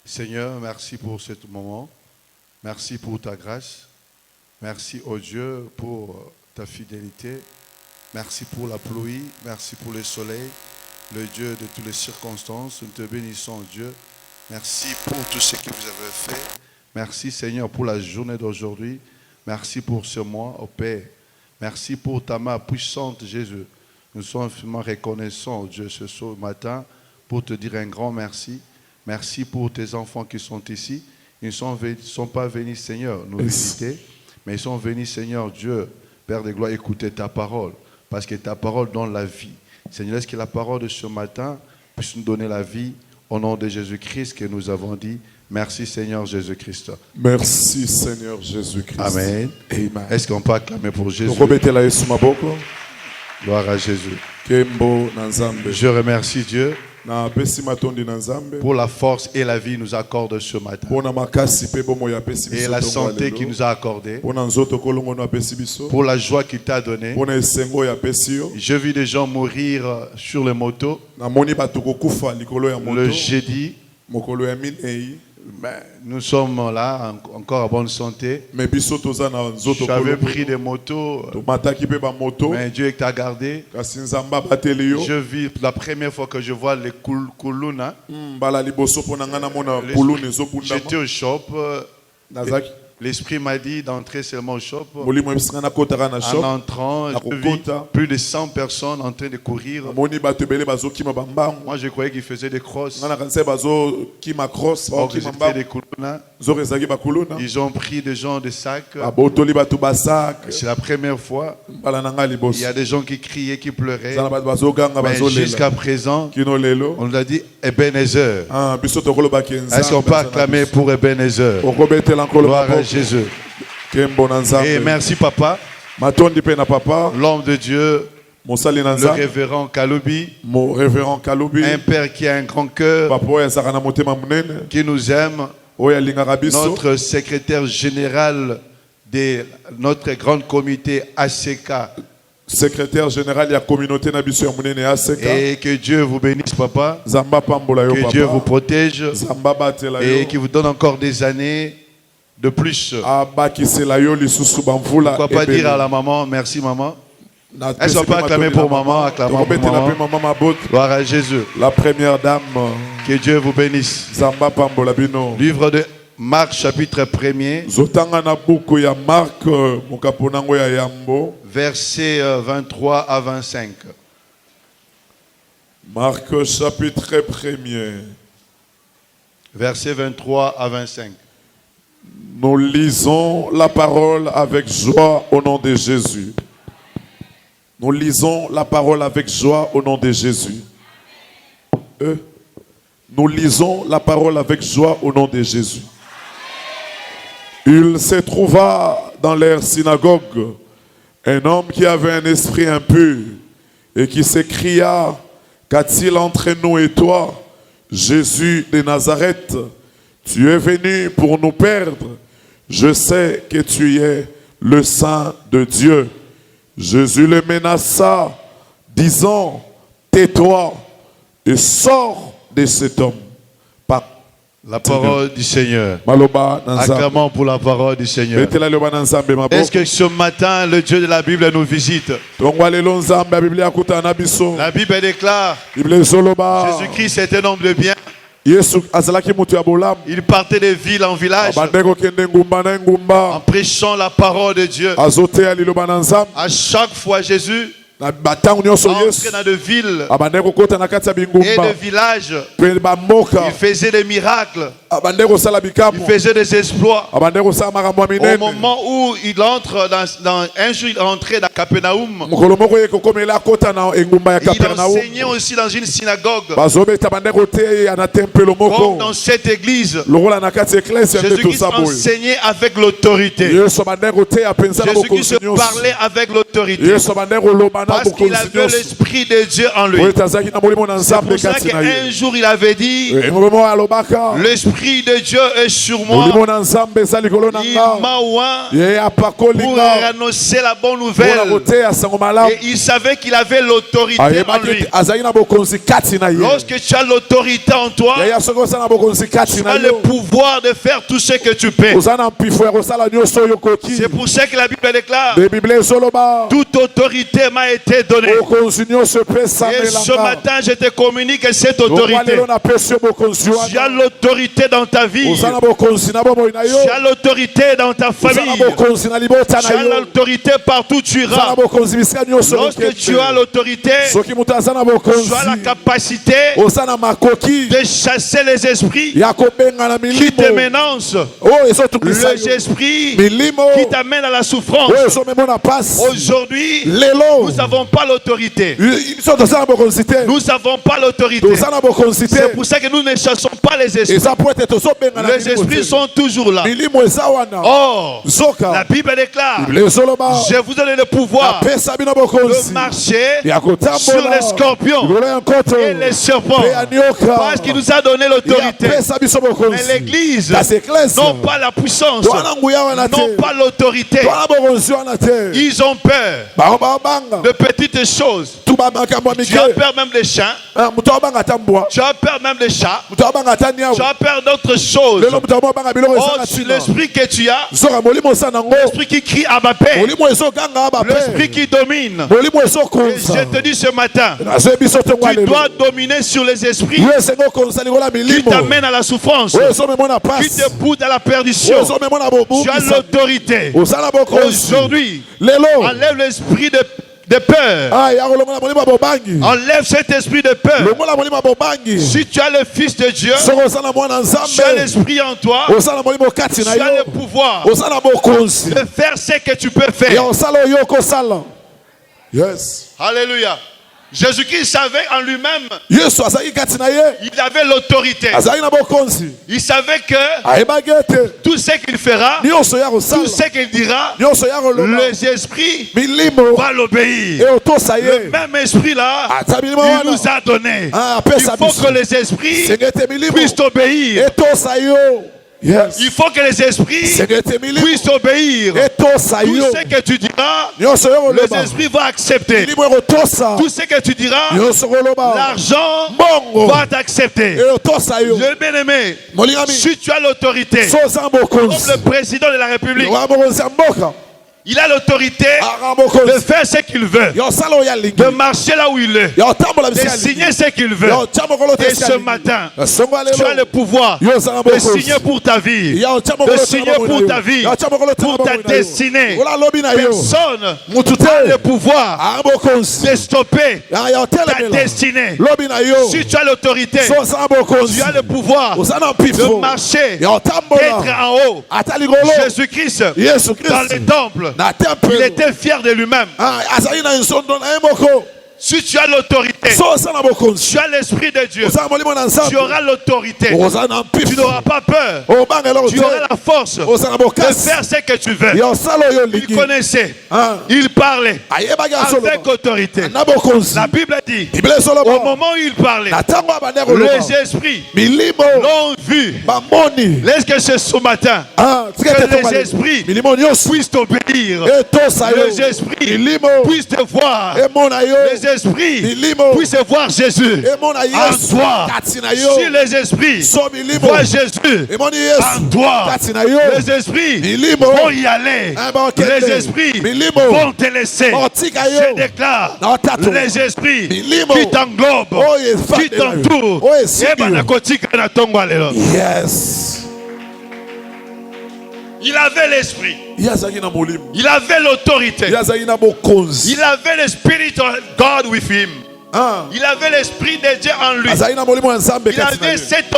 Seigneur, merci pour ce moment. Merci pour ta grâce. Merci, oh Dieu, pour ta fidélité. Merci pour la pluie. Merci pour le soleil, le Dieu de toutes les circonstances. Nous te bénissons, Dieu. Merci pour tout ce que vous avez fait. Merci, Seigneur, pour la journée d'aujourd'hui. Merci pour ce mois, oh Père. Merci pour ta main puissante, Jésus. Nous sommes vraiment reconnaissants, Dieu, ce matin, pour te dire un grand merci. Merci pour tes enfants qui sont ici. Ils ne sont pas venus, Seigneur, nous visiter, mais ils sont venus, Seigneur Dieu, Père de gloire, écouter ta parole, parce que ta parole donne la vie. Seigneur, laisse que la parole de ce matin puisse nous donner la vie au nom de Jésus-Christ que nous avons dit. Merci, Seigneur Jésus-Christ. Merci, Seigneur Jésus-Christ. Amen. Amen. Est-ce qu'on peut acclamer pour Jésus? Gloire à Jésus. Je remercie Dieu pour la force et la vie nous accorde ce matin. Et la santé qu'il nous a accordée. Pour la joie qu'il t'a donnée. Je vis des gens mourir sur les motos. Le jeudi. Nous sommes là, encore en bonne santé. J'avais pris des motos, mais Dieu t'a gardé. Je vis la première fois que je vois les Kuluna. J'étais au shop. L'Esprit m'a dit d'entrer seulement au shop. En entrant, je vis plus de 100 personnes en train de courir. Moi, je croyais qu'ils faisaient des crosses. Ils ont pris des gens de sacs. C'est la première fois. Il y a des gens qui criaient, qui pleuraient. Mais jusqu'à présent, on nous a dit Ebenezer. Est-ce qu'on peut acclamer pour Ebenezer? Gloire à Jésus. Et merci papa. L'homme de Dieu, le révérend Kaloubi, un père qui a un grand cœur, qui nous aime, notre secrétaire général de notre grand comité ACK. Secrétaire général de la communauté ACK. Et que Dieu vous bénisse, papa. Que Dieu vous protège. Et qu'il vous donne encore des années de plus. Pourquoi pas dire à la maman, merci maman. Est-ce qu'on peut acclamer pour maman, acclamer pour maman. Gloire à Jésus. La première dame. Que Dieu vous bénisse. Livre de Marc chapitre 1er. Versets 23 à 25. Marc chapitre 1er. Versets 23 à 25. Nous lisons la parole avec joie au nom de Jésus. Nous lisons la parole avec joie au nom de Jésus. Nous lisons la parole avec joie au nom de Jésus. Il se trouva dans leur synagogue un homme qui avait un esprit impur et qui s'écria: qu'a-t-il entre nous et toi, Jésus de Nazareth? Tu es venu pour nous perdre. Je sais que tu es le Saint de Dieu. Jésus le menaça, disant: tais-toi et sors de cet homme. La parole du Seigneur. Acclamons pour la parole du Seigneur. Est-ce que ce matin, le Dieu de la Bible nous visite? La Bible déclare: Jésus-Christ est un homme de bien. Il partait de ville en village en prêchant la parole de Dieu. À chaque fois, Jésus entrait dans de villes et de villages. Il faisait des miracles. Il faisait des exploits. Au moment où il entre un jour, il rentrait dans Capernaum. Il enseignait aussi dans une synagogue. Comme dans cette église, Jésus-Christ enseignait avec l'autorité. Jésus-Christ parlait avec l'autorité. Parce qu'il avait l'Esprit de Dieu en lui. C'est pour ça qu'un jour il avait dit: l'Esprit l'esprit de Dieu est sur moi. molimo na nzambe eza likolo na Il nga m'a oint ye apakoli pour nga annoncer la bonne mpona nouvelle. koteya sango malamu Et il savait qu'il avait l'autorité en ayebaki lui. ete azalaki na bokonzi kati na ye Lorsque tu as l'autorité en toi, yaya soki osala na bokonzi kati tu na as le yo pouvoir de faire tout ce que tu peux. oza na mpifo ya kosala nyonso oyo okoki C'est pour ça que la Bible déclare, de biblia ezoloba toute autorité m'a été donnée. bokonzi nyonso Et ce epesamelanga matin, je te communique cette lokwa autorité. lelo napesi yo bokonzi Tu as wana l'autorité dans ta vie. oza na bokonzi na bomoi na yo Tu as l'autorité dans ta oza na famille. bokonzi na libota Tu na as yo l'autorité partout où tu oza na iras. bokonzi bisika nyonso Lorsque tu as l'autorité, soki moto aza na tu bokonzi as la capacité oza na makoki de chasser les esprits ya kobenga na qui te milimo menacent. oyo ezotungisa Les yo esprits milimo qui t'amènent à la souffrance. oyo ezomema na pasi Aujourd'hui, lelo nous n'avons pas l'autorité. biso toza na bokonzi te Nous n'avons pas l'autorité. toza na bokonzi te C'est pour ça que nous ne chassons pas les esprits. eza po ete tozobenga na Les milimo esprits te sont toujours là. milimo eza wana Or, la zoka Bible déclare, biblia ezoloba je vous donne le pouvoir apesa bino de bokonzi marcher ya sur kotambola les scorpions likolo ya nkoto et les serpents. mpe ya nioka Parce qu'il nous a donné l'autorité. apesa biso Mais bokonzi l'église kasi eklese n'ont pas la puissance, twana nguya wana te n'ont pas l'autorité. twana bokonzi wana te Ils ont peur bango babanga de petites choses. tuba makambo ya Tu as mike peur même des chiens. moto abanga ata mbwa Tu as peur même des chats. moto abanga ata niawu Tu as peur d'autres choses. lelo moto abanga biloko Oh, ezanga ntina l'esprit que tu as, zoka molimo oza nango l'esprit qui crie à ma paix, molimo ezoganga l'esprit bape qui domine. molimo Et ezokonza je te dis ce matin, nazoyi biso ntongo tu alelo dois dominer sur les esprits yo esenga okonza likolo ya qui milimo t'amènent à la souffrance, oyo ezomema na qui pasi te poussent à la perdition. oyo ezomema na Tu as bobukisa l'autorité. oza na bokonzi Aujourd'hui, lelo enlève l'esprit de peur. ya kolongola molimo ya bobangi Enlève cet esprit de peur. longola molimo ya bobangi Si tu as le Fils de Dieu, soki oza na mwana tu as nzambe l'esprit en toi, oza na molimo kati na tu as yo le pouvoir oza na bokonzi de faire ce que tu peux ya faire. kosala oyo okosala yes Alléluia. Jésus-Christ savait en lui-même, yesu azalaki kati na ye il avait l'autorité. azalaki na bokonzi Il savait que ayebaki ete tout ce qu'il fera, nyonso ya tout kosala ce qu'il dira, nyonso ya koloba les esprits milimo vont l'obéir. eotosa Le ye même esprit là, ata milimo il wana nous a donné. Ah, Il apesa faut biso que les esprits senga ete milimo puissent obéir. etosa yo yes Il faut que les esprits senga ete milimo puissent obéir. etosa Tout yo ce que tu diras, nyonso yo les koloba esprits vont accepter. milimo ekotosa Tout ce que tu diras, nyonso koloba l'argent mbongo va t'accepter. eotosa yo Je bien aimé, molingami si tu as l'autorité, so oza comme bokonzi le président de la République, wa bokonzi ya mboka il a l'autorité aka de bokonzi faire ce qu'il veut, ya kosala oyo alingi de marcher là où il est, ya kotambola de bisika signer alingi ce qu'il veut. ya kotia mokolo te Et esika ce alingi. matin, Na songo ya tu as le lelo pouvoir yo oza na de bokonzi signer pour ta vie, ya kotia de mokolo te signer na bomoi na pour yo. ta vie, ya kotia mokolo te na pour ta bomoi na yo. destinée. ola alobi na yo Personne mutu n'a le te pouvoir aka bokonzi de stopper ya ta kotelemela destinée. lobi na yo Si tu as l'autorité, so oza na bokonzi tu as le pouvoir oza na de mpifo marcher, ya d'être kotambola en haut. ata likolo Jésus-Christ, yesu dans le kristu temple, na il tempelo était fier de lui-même. azali na nsondo na ye moko Si tu as l'autorité, so oza na bokonzi tu as l'esprit de Dieu, oza na molimo na tu nzambe auras l'autorité. oza na Tu mpifo n'auras pas peur. obanga eloko Tu auras te la force de oza na bokasi faire ce que tu veux. ya osala oyo Il olingi connaissait, Ah. il parlait ayebaki avec asoloba autorité. na bokonzi La Bible dit, biblia au esoloba moment où il parlait, na ntango abandi koloba les esprits milimo l'ont vu. bamoni Laisse que ce matin, tika que ete les tokale. esprits milimo nyonso puissent t'obéir. etosa yo Les esprits milimo puissent te voir. emona yo Les esprits milimo puissent voir Jésus emona en yesu toi. kati na yo Si les esprits so milimo voient Jésus emoni en yesu toi, kati na yo les esprits milimo vont y aller. Ah, bah, ok. Les esprits Milimo. vont te laisser. Otika yo. Je déclare, Na otatu. les esprits Milimo. qui t'englobent, Oh, yes, qui Father. t'entourent, Oh, yes, eh ben, Seigneur. nakotika na tongo lelo. yes Il avait l'esprit, ye azalaki na molimo il avait l'autorité, ye azalaki na bokonzi il avait le spirit of God with him. Il avait l'esprit de Dieu en lui. azalaki na molimo ya nzambe Il kati na avait ye cette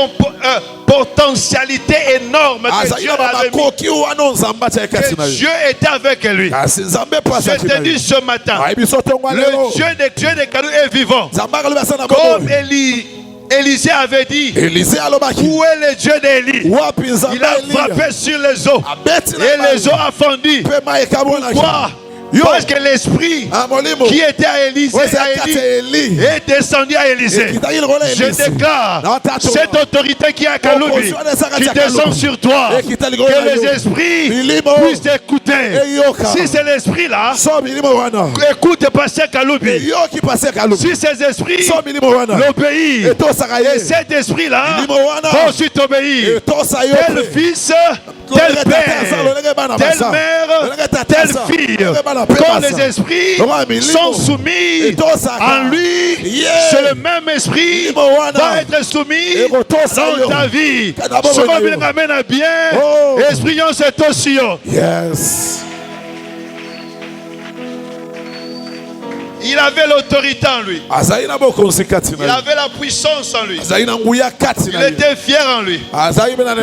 potentialité énorme que azalaki Dieu na avait mis. bamakoki wana nzambe atiaki kati na Que ye Dieu était avec lui. kasi nzambe mpo Je azalaki te na dis ye ce matin, ayebi so ntongo le lelo Dieu des cadeaux est vivant. nzambe akalobi asa na Comme bomoi Élisée avait dit, elize alobaki où est le Dieu d'Élie? wapi nzambe Il a eliya frappé sur les eaux abeti et na les eaux a fondu. mpe mai ekabwanaki Pourquoi? Parce que l'esprit qui était à Élie est descendu à Élisée. Je déclare cette autorité qui est à Kaloubi, qui descend sur toi, que les esprits puissent t'écouter. Si c'est l'esprit là, écoute pasteur Kaloubi. Si ces esprits l'obéissent, et cet esprit là va aussi t'obéir. Tel fils, tel père, telle mère, telle fille, quand les esprits sont soumis en lui, c'est le même esprit va être soumis dans ta vie. Ce qu'on amène à bien, esprit c'est aussi. Yes. Il avait l'autorité en lui. Il avait la puissance en lui. Il était fier en lui.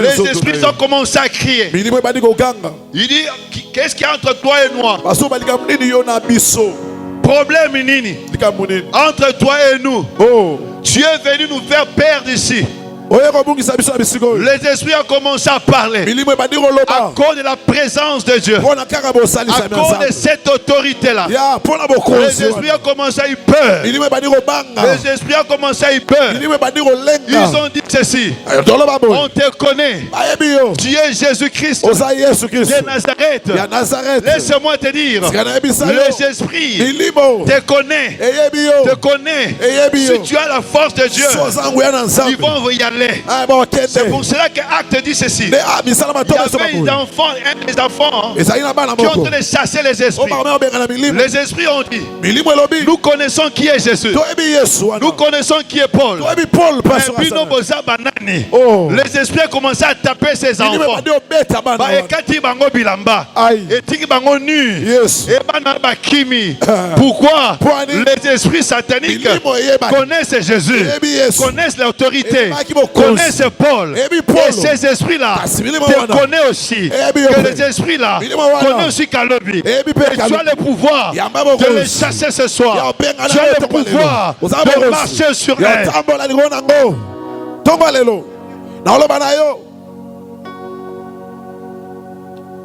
Les esprits ont commencé à crier. Il dit, qu'est-ce qu'il y a entre toi et moi? Problème nini entre toi et nous. Tu es venu nous faire perdre ici. Les esprits ont commencé à parler à cause de la présence de Dieu, à cause de cette autorité-là. Les esprits ont commencé à y peur. Les esprits ont commencé à y peur. Ils ont dit ceci: on te connaît, tu es Jésus-Christ de Nazareth. Laisse-moi te dire, les esprits te connaissent. Si tu as la force de Dieu, ils vont y aller. C'est pour cela que Acte dit ceci. Il y avait des enfants qui ont en train de chasser les esprits. Les esprits ont dit, nous connaissons qui est Jésus, nous connaissons qui est Paul. Les esprits ont commencé à taper ces enfants. Pourquoi? Les esprits sataniques connaissent Jésus, connaissent l'autorité, connaissent Paul. Et ces esprits-là te connaissent aussi. Que les esprits-là connaissent aussi Kaloubi. Et tu as le pouvoir de les chasser ce soir. Tu as le pouvoir de marcher sur elles.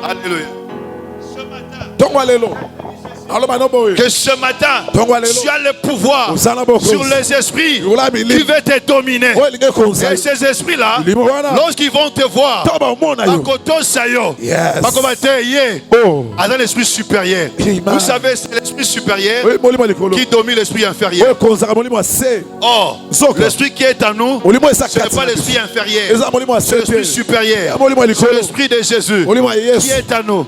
Alléluia. Ce matin, que ce matin, tu as le pouvoir sur les esprits qui veulent te dominer. Et ces esprits-là, lorsqu'ils vont te voir, l'esprit supérieur. Vous savez, c'est l'esprit supérieur qui domine l'esprit inférieur. Or, l'esprit qui est en nous, ce n'est pas l'esprit inférieur, c'est l'esprit supérieur. C'est l'esprit de Jésus qui est en nous.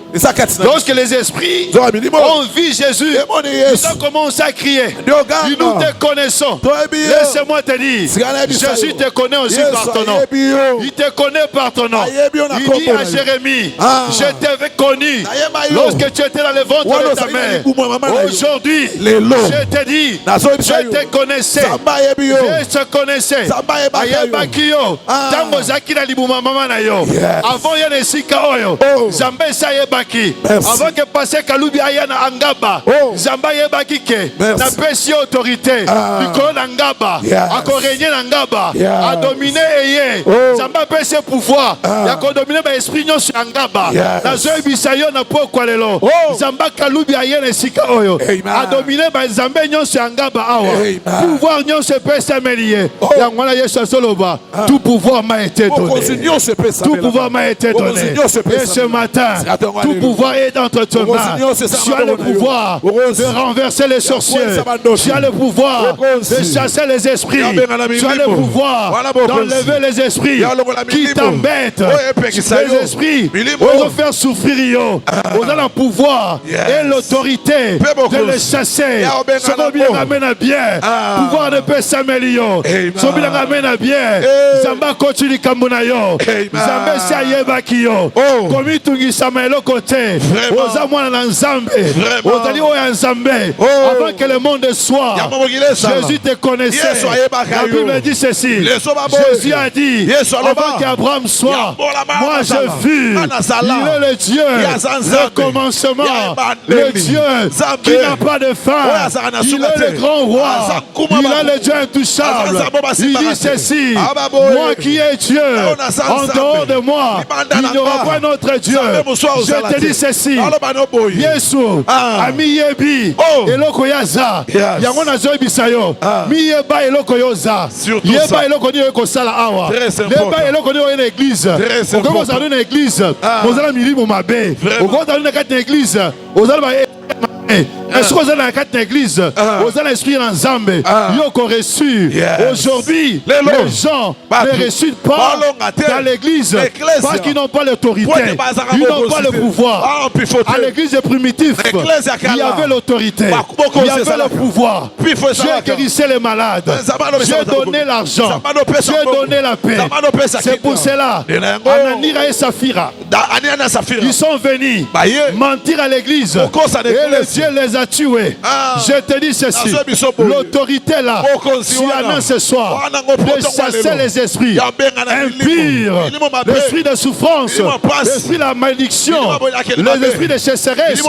Lorsque les esprits ont vu Jésus, ils ont commencé à crier. Nous te connaissons. Laisse-moi te dire, Jésus te connaît aussi par ton nom. Il te connaît par ton nom. Il dit à Jérémie, je t'avais connu lorsque tu étais dans le ventre de ta mère. Aujourd'hui, je te dis, je te connaissais. Je te connaissais. Avant il y a des sika oyo. Zambé sa yebaki. Avant que passe Kaloubi ayana angaba. Zamba yebaki ke na pesi autorité. Biko ngaba. Ako régner ngaba. A dominer eye. Zamba pesi pouvoir. Ya ko dominer ba esprit nyo sur ngaba. Na zo bisayo na poko lelo. Zamba Kaloubi ayana sika oyo. A dominer ba Zamba nyo sur ngaba awa. Pouvoir nyo se pesi amelier. Ya ngwana Yesu soloba. Tout pouvoir m'a été donné. Tout pouvoir m'a été donné. Et ce matin, tout pouvoir est entre tes mains. Tu as le pouvoir de renverser les sorciers. Tu as le pouvoir de chasser les esprits. Tu as le pouvoir d'enlever les esprits qui t'embêtent. Les esprits vont te faire souffrir. On a le pouvoir et l'autorité de les chasser. Ce qu'on vient ramène à bien. Pouvoir ne peut s'améliorer. Ce qu'on vient ramène à bien. Zamba continue Kamunayo. Zamba Sayebakio. Komi tungi Samuel côté. Oza mwana Nzambe. Ozali oya Nzambe. Avant que le monde soit, Jésus te connaissait. La Bible dit ceci. Jésus a dit, avant qu'Abraham soit, moi je fus. Il est le Dieu, le commencement, le Dieu qui n'a pas de fin. Il est le grand roi. Il est le Dieu intouchable. Il dit ceci, moi qui est Dieu, en dehors de moi, il n'y aura pas notre Dieu. Je te dis ceci, Yesu, miyebi eloko yaza yango nazoyebisa yo miyeba eloko yoza yeba eloko ni ekosala awa yeba eloko ni oyena église okozala na église ozala milimo mabe okozala na kati na église ozala ba est-ce que vous avez dans l'église, vous avez l'esprit en Zambé, vous avez reçu. Aujourd'hui, les gens ne reçuent pas dans l'église parce qu'ils n'ont pas l'autorité, ils n'ont pas le pouvoir. À l'église primitive, il y avait l'autorité, il y avait le pouvoir. J'ai guérissé les malades, j'ai donné l'argent, j'ai donné la paix. C'est pour cela, Ananira et Saphira, ils sont venus mentir à l'église et le Dieu les a tués. Je te dis ceci, l'autorité là, tu annonces ce soir de chasser les esprits impurs, l'esprit de souffrance, l'esprit de la malédiction, les esprits de chasseresse.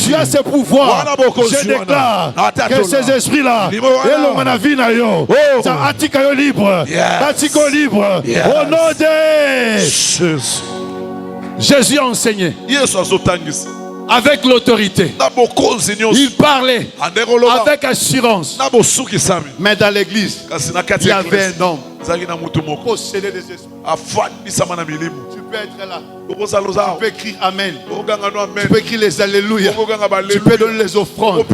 Tu as ce pouvoir. Je déclare que ces esprits là, ça attika libre, attika libre, au nom de Jésus a enseigné. Avec l'autorité. Il parlait avec assurance. Mais dans l'église, il y avait un homme possédé des esprits. Tu peux être là. Tu peux écrire Amen. Tu peux écrire les Alléluia. Tu peux donner les offrandes.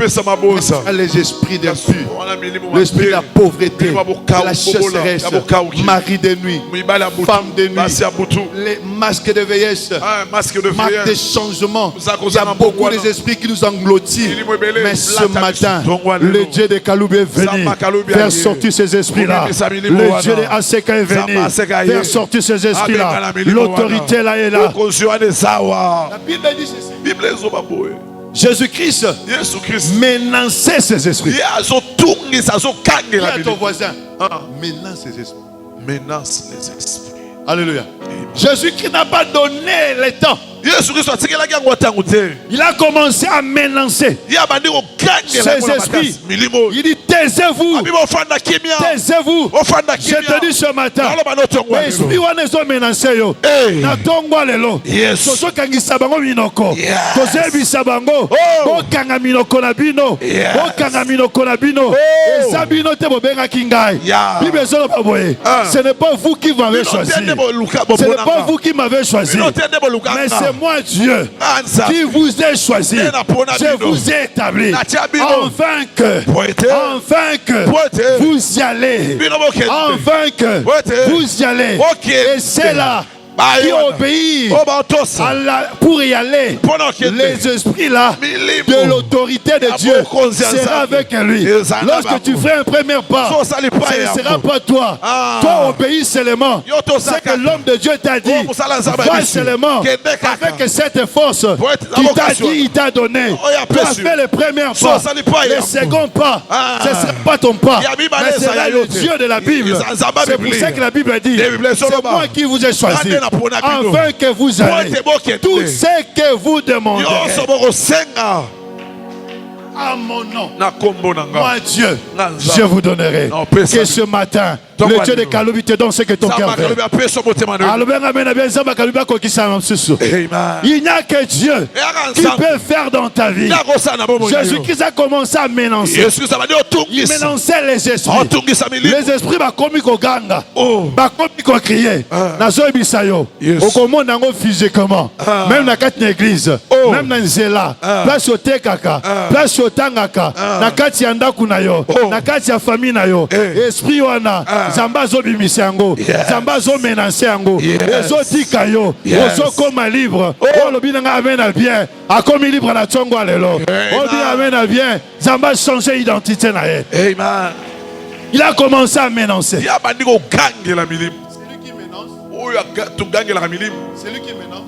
Les esprits des l'esprit de la pauvreté, de la chasseresse, mari de nuit, femme de nuit, les masques de vieillesse, masques de changement. Il y a beaucoup d'esprits qui nous engloutissent. Mais ce matin, le Dieu de Kaloub est venu faire sortir ces esprits-là. Le Dieu de Aseka est venu faire sortir ces esprits-là. L'autorité là est là. La Bible dit ceci. Jésus-Christ menaçait ces esprits. Dis à ton voisin, menace ces esprits. Menace les esprits. Alléluia. Jésus-Christ n'a pas donné le temps. Il a commencé à menacer ces esprits. Il dit taisez-vous. Taisez-vous. Je te dis ce matin, les esprits ont menacé. Natongwa lelo. Soso kangisa bango minoko. Kozebisa bango. Okanga minoko na bino. Okanga minoko na bino. Ezabino te bobenga kingai. Bible zolo baboye. Ce n'est pas vous qui m'avez choisi. Ce n'est pas vous qui m'avez choisi. Mais c'est moi Dieu qui vous ai choisi. Je vous ai établi afin que vous y allez. Afin que vous y allez. Et c'est là qui obéit pour y aller. Les esprits là de l'autorité de Dieu sera avec lui. Lorsque tu feras un premier pas, ce ne sera pas toi. Toi obéis seulement. C'est que l'homme de Dieu t'a dit. Va seulement avec cette force qu'il t'a dit, il t'a donné. Tu as fait le premier pas. Le second pas, ce ne sera pas ton pas. Mais c'est le Dieu de la Bible. C'est pour ça que la Bible dit, c'est moi qui vous ai choisi. Afin que vous ayez tout ce que vous demandez à mon nom, moi Dieu, je vous donnerai. Que ce matin, le Dieu de Kaloubi te donne ce que ton cœur veut. Il n'y a que Dieu qui peut faire dans ta vie. Jésus-Christ a commencé à menacer. Il menaçait les esprits. Les esprits va commis au ganga, va commis au crier. Nazo bisayo, au commande en physiquement, même dans quatre églises, même dans Zela, place au Tekaka, place au Tangaka, na kati ya ndaku na yo, na kati ya famille na yo, esprit wana Zamba zo bimisi yango, Zamba zo menacer yango, ezo tika yo, ozo koma libre. Oh lobi nga amen à bien, a komi libre na tongo lelo. Oh bien amen à bien, Zamba changer identité na ye. Amen. Il a commencé à menacer. C'est lui qui menace. C'est lui qui menace.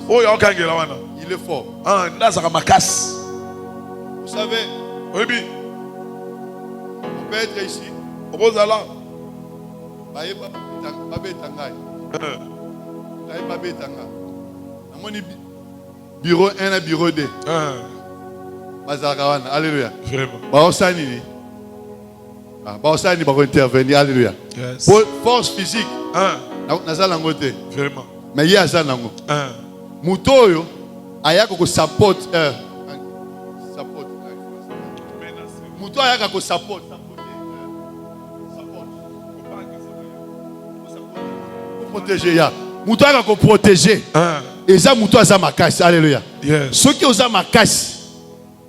Il est fort. Vous savez, oui. On peut être ici. Bureau 1 et bureau 2. Alléluia. Vraiment. Intervenir. Alléluia. Force physique. Vraiment. Mais il y a ça. Mutoyo, ayako support. Muto ayaka ko support. Protéger ya. Muto ayaka ko protéger. Et ça muto aza makasi. Alléluia. Ceux qui osent makasi.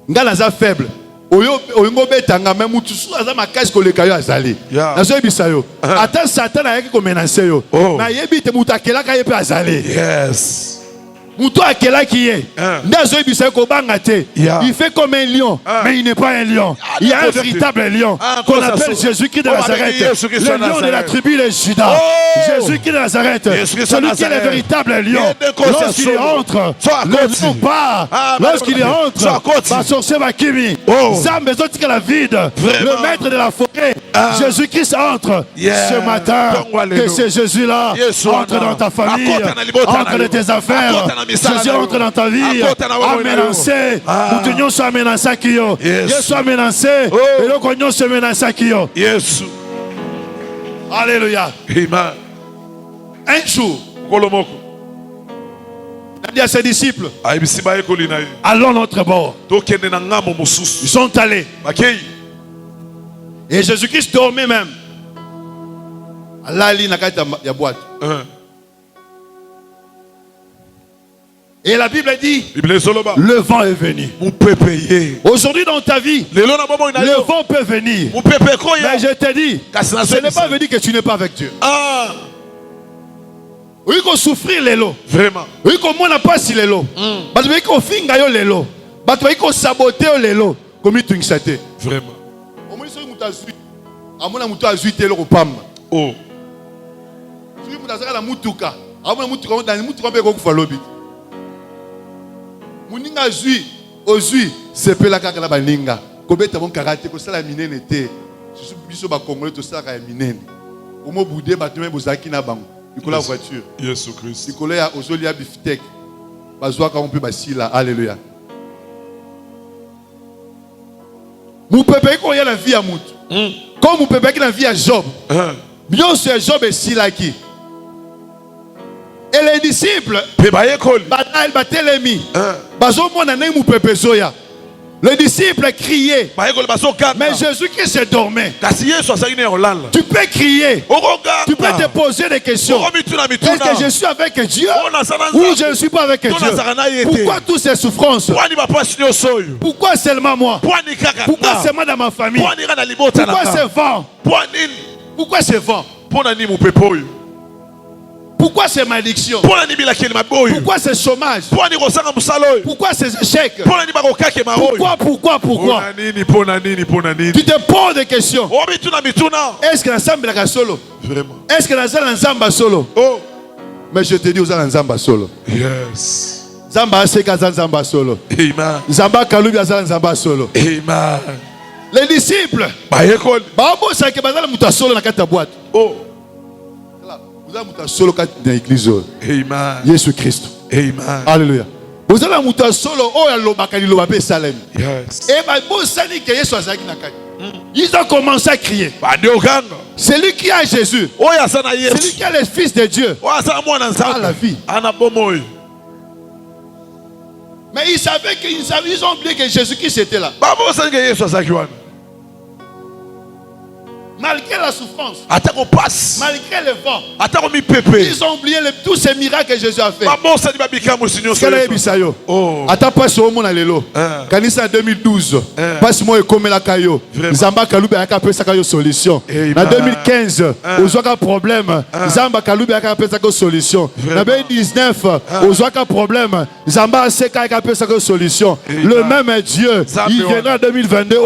Ngala za faible. Oyingo betanga même mutu aza makasi ko leka yo azali. Nazo ebisa yo. Ata Satan ayaki ko menacer yo. Na yebi te mutu akela ka yepe azali. Yes. Mutu akela qui est. Nazo ebisa ko banga te. Il fait comme un lion, mais il n'est pas un lion. Il y a un véritable lion qu'on appelle Jésus-Christ de Nazareth. Le lion de la tribu de Juda. Jésus-Christ de Nazareth. Celui qui est le véritable lion. Lorsqu'il entre, le lion part. Lorsqu'il entre, va sortir ma kimi. Zambe zotika la vide. Le maître de la forêt. Jésus-Christ entre ce matin. Que ce Jésus-là entre dans ta famille, entre dans tes affaires. Jésus entre dans ta vie. Amenancé. Nous soit amenancé à qui yo. Jésus soit menacé. Et le cognon se menace à qui yo. Yes. Alléluia. Amen. Un jour, il a dit à ses disciples, allons notre bord. Ils sont allés. Et Jésus-Christ dormait même. Allah, il n'a qu'à la boîte. Et la Bible dit, le vent est venu. Aujourd'hui dans ta vie, le vent peut venir. Mais je te dis, ce n'est pas venu que tu n'es pas avec Dieu. Oui, qu'on souffrir les lots. Vraiment. Oui, qu'on n'a pas si les lots. Parce que qu'on finga yo les lots. Parce qu'on sabote les lots. Comme il t'inquiète. Vraiment. Au moins, si tu as vu, à mon amour, tu as vu tes lots au pam. Oh. Si tu as vu la mutuka, à mon amour, tu as vu mutuka, tu as vu Muninga zui, ozui, c'est peu la kaka la baninga. Combien de mon karaté, que ça la mine était. Je suis biso ba congolais, tout ça la mine. Au mot boudé, batumé bozaki na bango. Il colle la voiture. Jésus Christ. Il colle à Ozolia Biftek. Bazoa quand on peut basila. Alléluia. Vous pouvez payer qu'on y a la vie à Mout. Comme vous pouvez payer la vie à Job. Bien sûr, Job est si là qui. Et les disciples, les disciples criaient, mais Jésus-Christ se dormait. Tu peux crier, tu peux te poser des questions. Est-ce que je suis avec Dieu ou je ne suis pas avec Dieu? Pourquoi toutes ces souffrances? Pourquoi seulement moi? Pourquoi seulement dans ma famille? Pourquoi ce vent? Pourquoi ce vent? Pourquoi ces malédictions? Pourquoi ce chômage? Pourquoi ces échecs? Pourquoi? Tu te poses des questions. Est-ce que l'ensemble est solo? Vraiment. Est-ce que l'ensemble est solo? Mais je te dis aux ensemble solo. Yes. Zamba seka zamba solo. Amen. Zamba kalubi zamba solo. Amen. Les disciples. Babo sake bazala muta solo na kata boîte. Vous avez muta solo kata na église. Amen. Jésus Christ. Amen. Alléluia. Vous avez muta solo o ya lobaka li lobabe salem. Yes. Et babo sani ke Yesu azaki na kati. Ils ont commencé à crier. C'est lui qui a Jésus. C'est lui qui a le Fils de Dieu. À la vie. Mais ils savaient qu'ils ont oublié que Jésus-Christ était là. Malgré la souffrance, malgré le vent, ils ont oublié tous ces miracles que Jésus a fait. Attends, pas au monde lelo. Kanisa 2012, passe moi et comme la caillou. Zamba Kaloubi a appelé ça comme solution. En 2015, aux autres problème, Zamba Kaloubi a appelé ça comme solution. En 2019, aux autres problème, Zamba Seka a appelé ça comme solution. Le même Dieu, il viendra en 2022.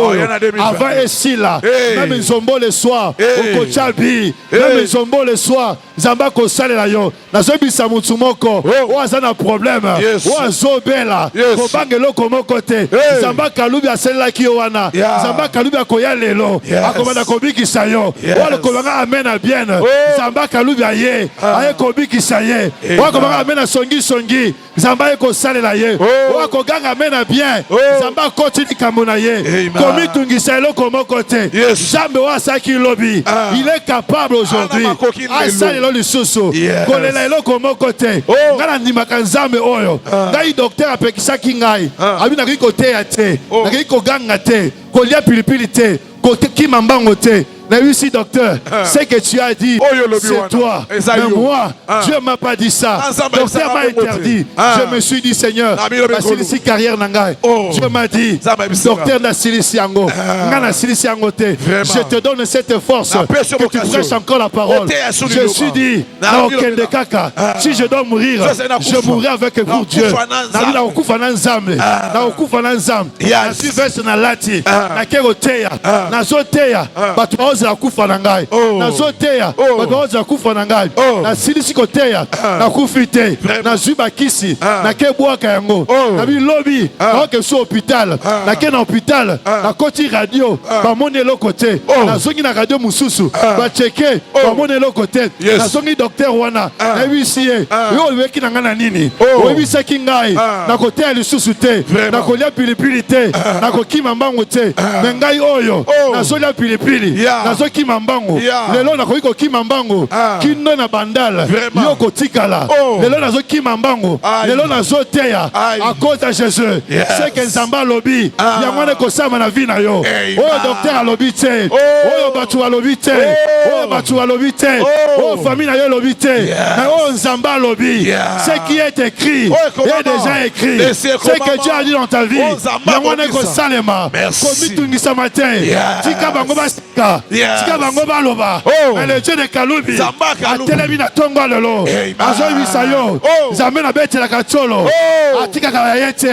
Avant et si là, même Zombo le soir, au Kochabi, même Zombo le soir, Zamba Kosale la yo. Nazobi Samutsumoko, ou azana problème, ou azobela, kobangelo komo kote, Zamba Kaloubi a celle là qui oana, Zamba Kaloubi a koya lelo, akomanda kobiki sayo, ou le komanga amena bien, Zamba Kaloubi a ye, aye kobiki saye, ou akomanga amena songi, Zamba e kosale la ye, ou akoganga amena bien, Zamba kotini kamona ye, komi tungi sayo komo kote, Jambe wa saki lobi, il est capable aujourd'hui, asali lo lisusu, kolela elo komo kote, ngana ndimaka nzambe oyo, ngai docteur apekisaki ngai, abi na kiko te ya te, na kiko ganga te, kolia pilipili te, kokimambango te. Mais ici, docteur, ce que tu as dit, c'est toi. Mais moi, Dieu ne m'a pas dit ça. Docteur m'a interdit. Je me suis dit, Seigneur, la Silici carrière nangai. Dieu m'a dit, docteur la Silici Yango, je te donne cette force que tu prêches encore la parole. Je suis dit, si je dois mourir, je mourrai avec vous, Dieu. La kufa na ngai nazoteya bato kufa na ngai na silisi koteya na kufite na zuba kisi na ke bwaka yango na bilobi na ke so hôpital na ke na hôpital na koti radio ba monelo côté na zongi na radio mususu ba cheke ba monelo côté na zongi docteur wana na bisie yo weki na ngana nini o bisaki ngai na côté ya lisusu te na kolia pilipili te na kokima mbango te ngai oyo na zolia pilipili nazo kimambango lelo na koiko kimambango kindo na bandala yo kotikala lelo nazo kimambango lelo nazo teya à cause de Jésus c'est que nzamba lobi ya mwana ko sama na vie na yo o docteur alobi te o batu alobi te o batu alobi te o famille na yo lobi te na o nzamba lobi ce qui est écrit est déjà écrit ce que Dieu a dit dans ta vie ya mwana ko salema komitungisa matin tika bango basika tika bango baloba le Dieu de Kalubi atelemi na tongo lelo azoyibisa yo nzambe na betela katolo atika ka yete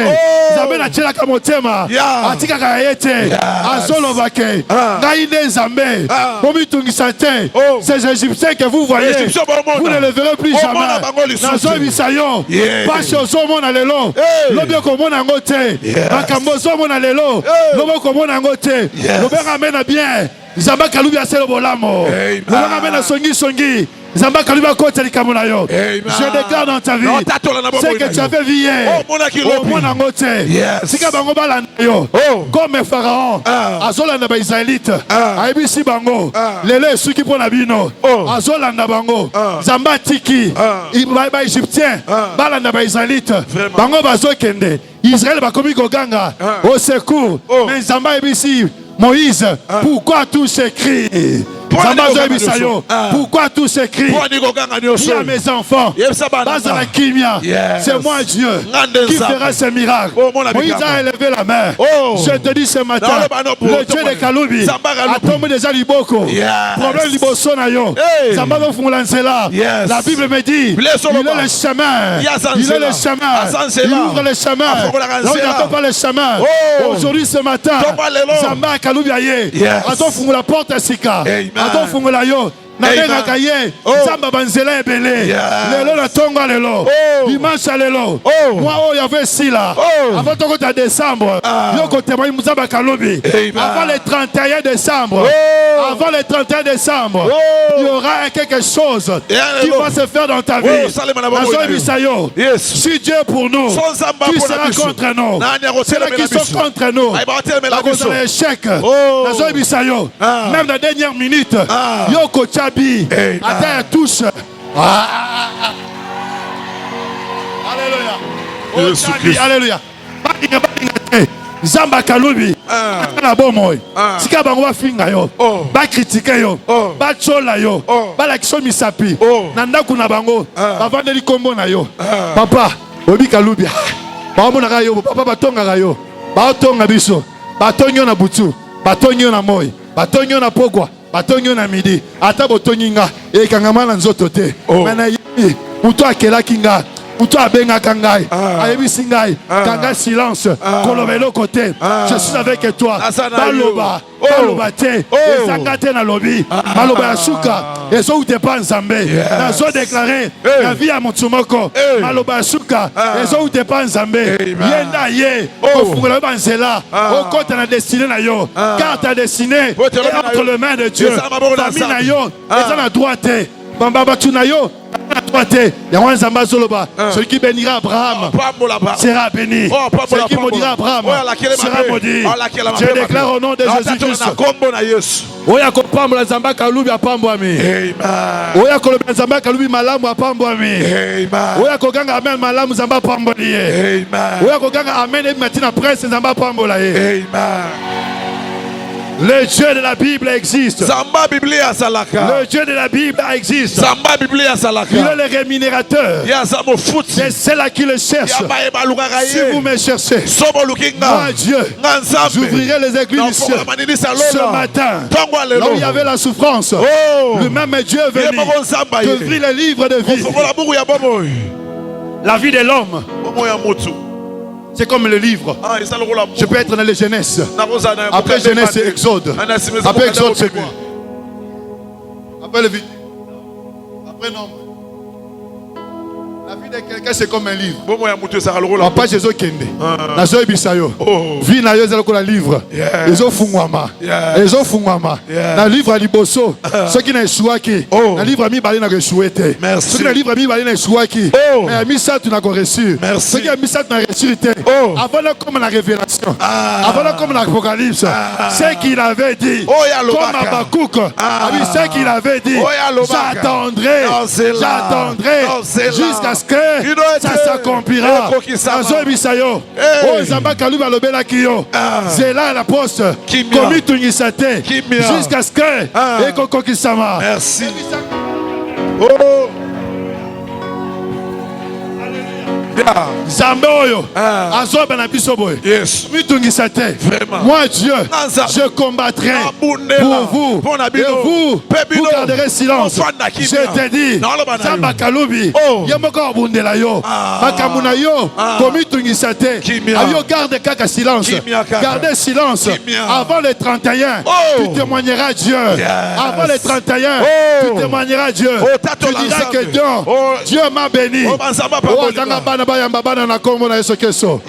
nzambe na chela ka motema atika ka yete azoloba ke ngai ne nzambe komitungisa te ces Égyptiens que vous voyez vous ne les verrez plus jamais nazoyibisa yo pasi ozomona lelo lobi okomona ngo te makambo ozomona lelo lobi okomona ngo te lobenga mena bien Zamba Kalubi aselo bolamo. Lobanga mena songi songi. Zamba Kalubi kote likambo na yo. Je déclare dans ta vie ce que tu avais vu hier. Au monde en gote. Sika bango balanda yo. Comme Pharaon. Azolanda ba Israélite. Aibisi bango. Lele suki pona bino. Azolanda bango. Zamba tiki. Ba Égyptien. Balanda ba Israélite. Bango bazokende. Israël ba komi koganga. Au secours. Mais Zamba aibisi Moïse, pourquoi tout s'écrit? Pourquoi tout s'écrit? Dis à mes enfants, c'est moi Dieu qui fera ces miracles. Moïse a élevé la main. Je te dis ce matin, le Dieu de Kalubi a tombé déjà l'iboko. Problème liboso na yo. La Bible me dit, il est le chemin. Il est le chemin. Il ouvre le chemin. Là où il n'y a pas le chemin. Aujourd'hui, ce matin, Zamba Kalubi aye. Attends, fungula la porte à Sika. Attends, fungula yo. Nabenga kaye. Zamba banzela ebele. Lelo na tonga lelo. Dimanche lelo. Moi oh, il y avait si là. Avant ton côté décembre. Yo côté moi Zamba Kalubi. Avant le 31 décembre. Avant le 31 décembre. Il y aura quelque chose qui va se faire dans ta vie. Si Dieu est pour nous, qui sera contre nous? C'est là qui sont contre nous. Dans l'échec. Même la dernière minute. Yo Kochabi. Attends, touche. Alléluia. Alléluia. Zamba Kalubi na bomoy sika bango ba finga yo ba critiquer yo ba chola yo ba la kiso misapi na ndaku na bango ba vandeli kombo na yo papa obi Kalubi ba mona ka yo papa batonga ka yo ba tonga biso ba tonyo na butu ba tonyo na moy ba tonyo na pogwa ba tonyo na midi ata botonyinga e kangama na nzoto te mena yi muto akela kinga Muto abenga kangai, ayebisi ngai, kanga silence, kolobelo côté. Je suis avec toi. Baloba, baloba te, ezanga te na lobi, baloba asuka, ezo ute pa nzambe. Nazo déclarer la vie à Motsumoko, baloba asuka, ezo ute pa nzambe. Yenda ye, ofungula banzela, au côté na destiné na yo, car ta destinée est entre les mains de Dieu. Famille na yo, eza na droite. Bamba batu na yo. Celui qui bénira Abraham sera béni. Celui qui maudira Abraham sera maudit. Je déclare au nom de Jésus-Christ. Oya kopambo la Zamba Kalubi apambo ami. Oya kolobela Zamba Kalubi malamu apambo ami. Oya koganga amen malamu Zamba apambo liye. Oya koganga amen matina presse Zamba apambo la ye. Le Dieu de la Bible existe. Zamba Biblia Salaka. Le Dieu de la Bible existe. Zamba Biblia Salaka. Il est le rémunérateur. C'est celle qui le cherche. Si vous me cherchez, moi Dieu, j'ouvrirai les églises du ciel. Ce matin, là où il y avait la souffrance, le même Dieu est venu d'ouvrir les livres de vie. La vie de l'homme, c'est comme le livre. Je peux être dans les Genèse. Après Genèse, c'est Exode. Après Exode, c'est quoi? Après le vide. Après Nombre. La vie de quelqu'un, c'est comme un livre. Papa Jésus Kende. Nazo Bisayo. Vie na yo zelo la livre. Ezo fungwama. Ezo fungwama. Na livre liboso. Ce qui n'a échoué qui. Na livre mi bali na échoué. Ce qui na livre mi bali na échoué qui. Mais mi ça tu n'as pas reçu. Ce qui a mis ça tu n'as reçu. Avant là comme la révélation. Avant là comme l'Apocalypse. C'est qu'il avait dit. Comme Habakkuk. C'est qu'il avait dit. J'attendrai. J'attendrai jusqu'à ce que ça s'accomplira. Zela la poste jusqu'à ce que merci. Yes. Moi Dieu, je combattrai pour vous et vous garderez silence. Je te dis Zamba Kalubi Yamoko Bundela yo Makamuna yo Komi Tungisate Ayo garde kaka silence. Gardez silence avant les 31. Tu témoigneras à Dieu. Avant les 31 tu témoigneras à Dieu. Tu diras que Dieu m'a béni. Bana na kombo na Yesu Kristo.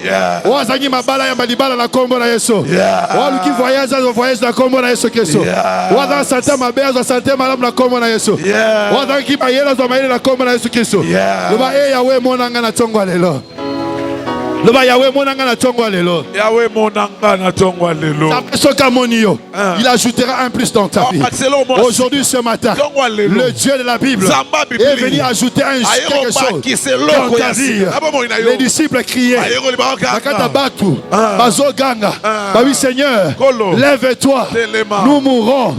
Wazangi mabala ya malibala na kombo na Yesu. Waluki voyage na kombo na Yesu Kristo. Wazanga sante mabea za sante malamu na kombo na Yesu. Wazangi mayela za mayela na kombo na Yesu Kristo. Loba Yahweh monanga na tongo lelo. Loba Yahweh monanga na tongo lelo. Yahweh monanga na tongo lelo. Il ajoutera un plus dans ta vie. Aujourd'hui, ce matin, le Dieu de la Bible est venu ajouter quelque chose dans ta vie. Les disciples criaient, oui Seigneur, lève-toi, nous mourrons.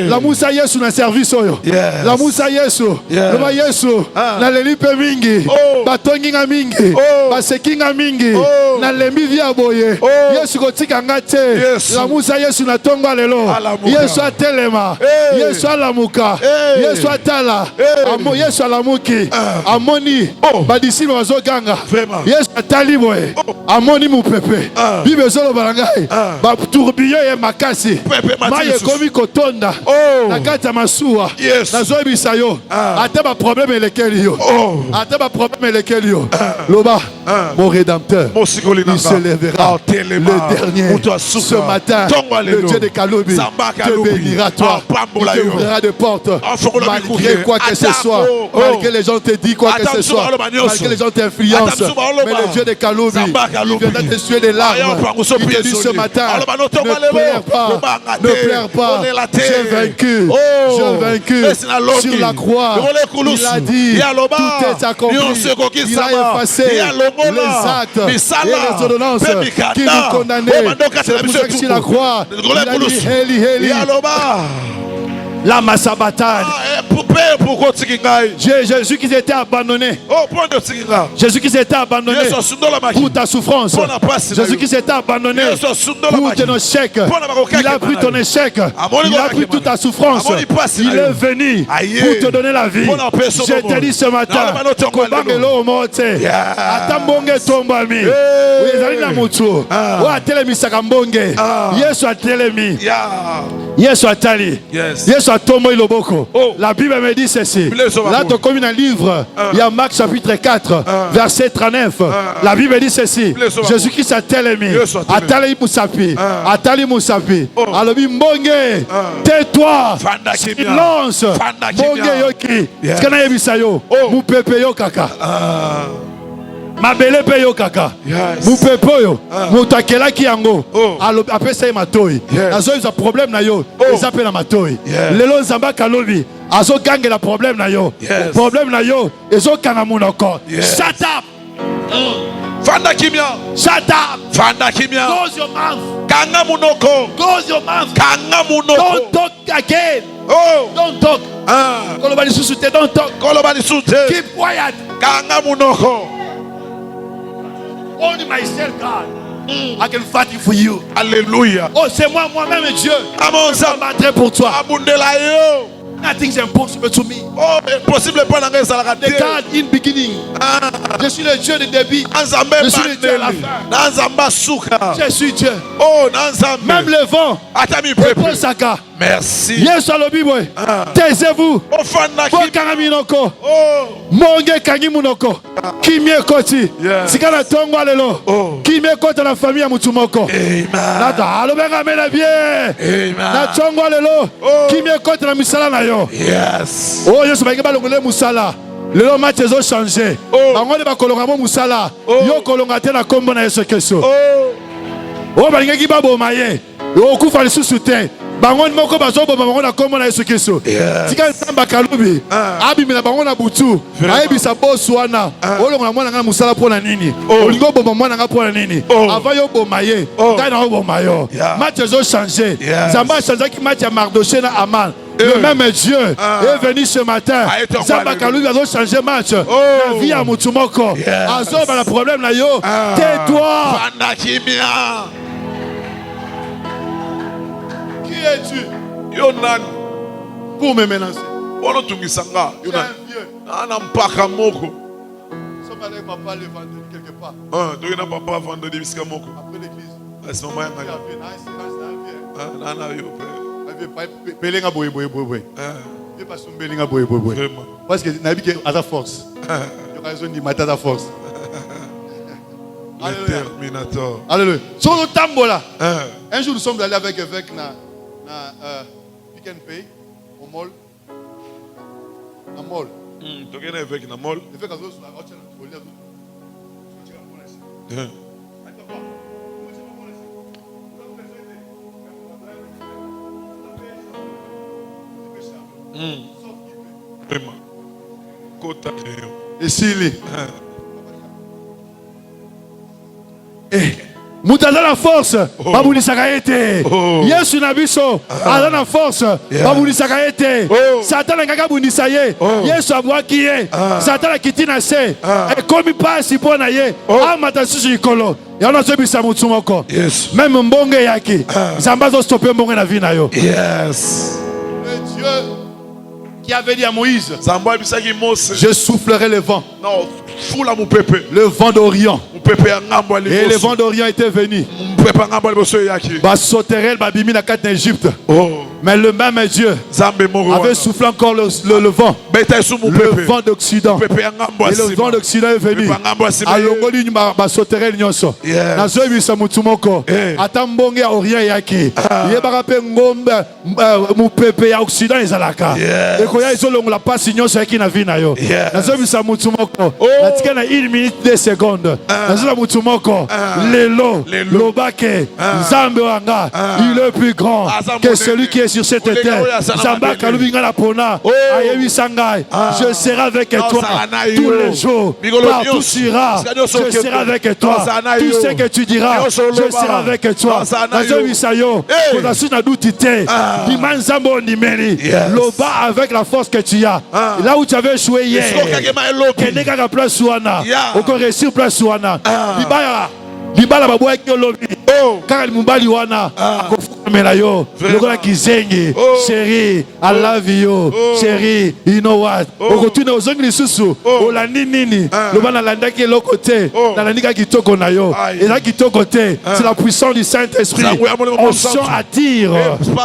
La moussa Yesu na service oyo. La moussa Yesu, le Yesu, na lelipe mingi, batonginga mingi, basekinga mingi, na lembi via boye. Yesu kotika ngate. La moussa Yesu na tonga lelo. Yesu atelema. Yesu alamuka. Yesu atala. Yesu alamuki. Amoni badisilo bazoganga. Yesu atali boye. Amoni mupepe. Bible zolo barangai. Ba tourbillon ye makasi. Maye komi kotonda. Nakata masuwa. Nazo bisayo. Ate ba problème elekeli yo. Ate ba problème elekeli yo. Loba mon rédempteur. Il se lèvera. Le dernier. Ce matin, le Dieu de Kalubi te bénira toi. Il te ouvrira des portes. Malgré quoi que ce soit, malgré les gens te disent quoi que ce soit, malgré les gens t'influencent, mais le Dieu de Kalubi, il viendra te suer des larmes. Il te dit ce matin, ne pleure pas, ne pleure pas. J'ai vaincu, j'ai vaincu sur la croix. Il a dit, tout est accompli. Il a effacé les actes et les ordonnances qui nous condamnaient. C'est pour ça que sur la croix, il a dit Heli, Heli. La Massabatane. Jésus qui s'était abandonné. Jésus qui s'était abandonné pour ta souffrance. Jésus qui s'était abandonné pour ton échec. Il a pris ton échec. Il a pris toute ta souffrance. Il est venu pour te donner la vie. Je te dis ce matin, Kobangelo Mote, Atambonge Tombami, Uyezalina Mutu, Ouatelemi Sakambonge, Yesu Atelemi, Yesu Atali, Yesu Atomo Iloboko. La Bible me dit ceci. Là, tu comme un livre, il y a Marc chapitre 4, verset 39. La Bible dit ceci. Jésus-Christ a télémi. Atali Moussapi. Atali Moussapi. Alors, Mbonge, tais-toi. Silence. Mbonge Yoki. Skana Yebisayo. Moupepe Yo Kaka. Mabele pe yo kaka. Mupepe yo. Mutakela ki yango. Après ça matoi. Azo ils a problème na yo. Ils appellent la matoi. Lelo Zamba Kalobi. Azo gange la problème na yo. Problème na yo. Ezo kanga munoko. Shut up. Fanda kimia. Shut up. Fanda kimia. Close your mouth. Kanga munoko. Close your mouth. Kanga munoko. Don't talk again. Oh. Don't talk. Kolobani susute. Don't talk. Kolobani sute. Keep quiet. Kanga munoko. Only myself, God. I can fight for you. Alléluia. Oh, c'est moi-même Dieu. Amen. Je vais battre pour toi. Abundela yo. Nothing is impossible to me. Oh, impossible pas dans The God in beginning. Je suis le Dieu de début. Je suis le Dieu à la fin. Je suis Dieu. Oh, même le vent. Merci. Yes, alobiboy. Taisez-vous. Kangaminoko. Monge kangimunoko. Kimie koti. Sikana tongo alelo. Kimie koti la famille ya mutumoko. Nata alobenga mena bien. Na tongo alelo. Kimie koti la misala na yo. Yes. Oh, Yesu ba ngeba longole musala. Lelo match ezo changer. Bangone ba kolonga mo musala. Yo kolonga te na kombo na Yesu Kristo. Oh, ba ngeki ba bomaye. Yo kufa lisusu te. Bangon moko bazobo bangon na kombo na Yesu Kristo. Tika nsamba kalubi. Abimela bangon na butu. Ayebisa boss wana. Olongo na mwana ngana musala pona nini? Olingo bomba mwana ngana pona nini? Ava yo bomaye. Kai na bomayo. Match ezo changer. Zamba changer ki match ya Mardoché na Aman. Le même Dieu est venu ce matin. Zamba kalubi azo changer match. La vie à mutumoko. Azo ba la problème na yo. Tais-toi. Qui es-tu? Yonan. Pour me menacer. Ono tungisanga. Yonan. Ana mpaka moko. Sommes avec papa le vendredi quelque part. Donc il a papa vendredi bisca moko. Après l'église. À ce moment là. Nana yo. Belinga boy. Il pas son belinga boy. Parce que nabi que à ta force. Il y a raison de mater à ta force. Terminator. Alléluia. Sur le tambola. Un jour nous sommes allés avec na Pick and Pay au mall. Na mall. Tu es avec na mall. Le fait que nous sommes Vraiment. Kota. Et s'il Mutaza la force, babuni sakaete. Yesu nabiso, ala na force, babuni sakaete. Satan ngaka bundisa ye. Yesu abwaki ye. Satan kitina se. E komi pasi pona ye. Amata susu ikolo. Yana zobisa mutumoko. Même mbonge yaki. Zamba zo stopper mbonge na vie na yo. Yes. Le Dieu qui avait dit à Moïse, je soufflerai le vent. Non, le vent d'Orient. Et le vent d'Orient était venu. Bah sauterait babimi na carte d'Égypte. Mais le même Dieu avait soufflé encore le vent. Le vent d'Occident. Et le vent d'Occident est venu. Alongoli ba sauterait nyonso. Nazo bisa mutumoko. Atambonge Orient yaki. Yebaka pe ngombe mupepe ya Occident ezalaka. Ekoya izolongo la passe nyonso yaki na vie na yo. Nazo bisa mutumoko. Natika na 1 minute 2 secondes. Nazo mutumoko. Lelo lobake Nzambe wanga. Il est plus grand que celui qui est sur cette terre. Zamba kalubinga la pona. Ayebi sangai. Je serai avec toi tous les jours. Partout tu iras. Je serai avec toi. Tout ce que tu diras, je serai avec toi. Nazobi sayo. Kodasu na doutite. Diman Zambo Nimeli. Loba avec la force que tu as. Là où tu avais échoué hier. Keneka ka place wana. Oko réussir place wana. Libala baboya ki olobi. Kaka mumbali wana. Mela yo, lokola kizengi, chérie, I love you, chérie, you know what? Okotuna ozongi lisusu, olandi nini, lobana landaki lokote, nalandika kitoko na yo, et là kitoko te, c'est la puissance du Saint-Esprit. Onction attire,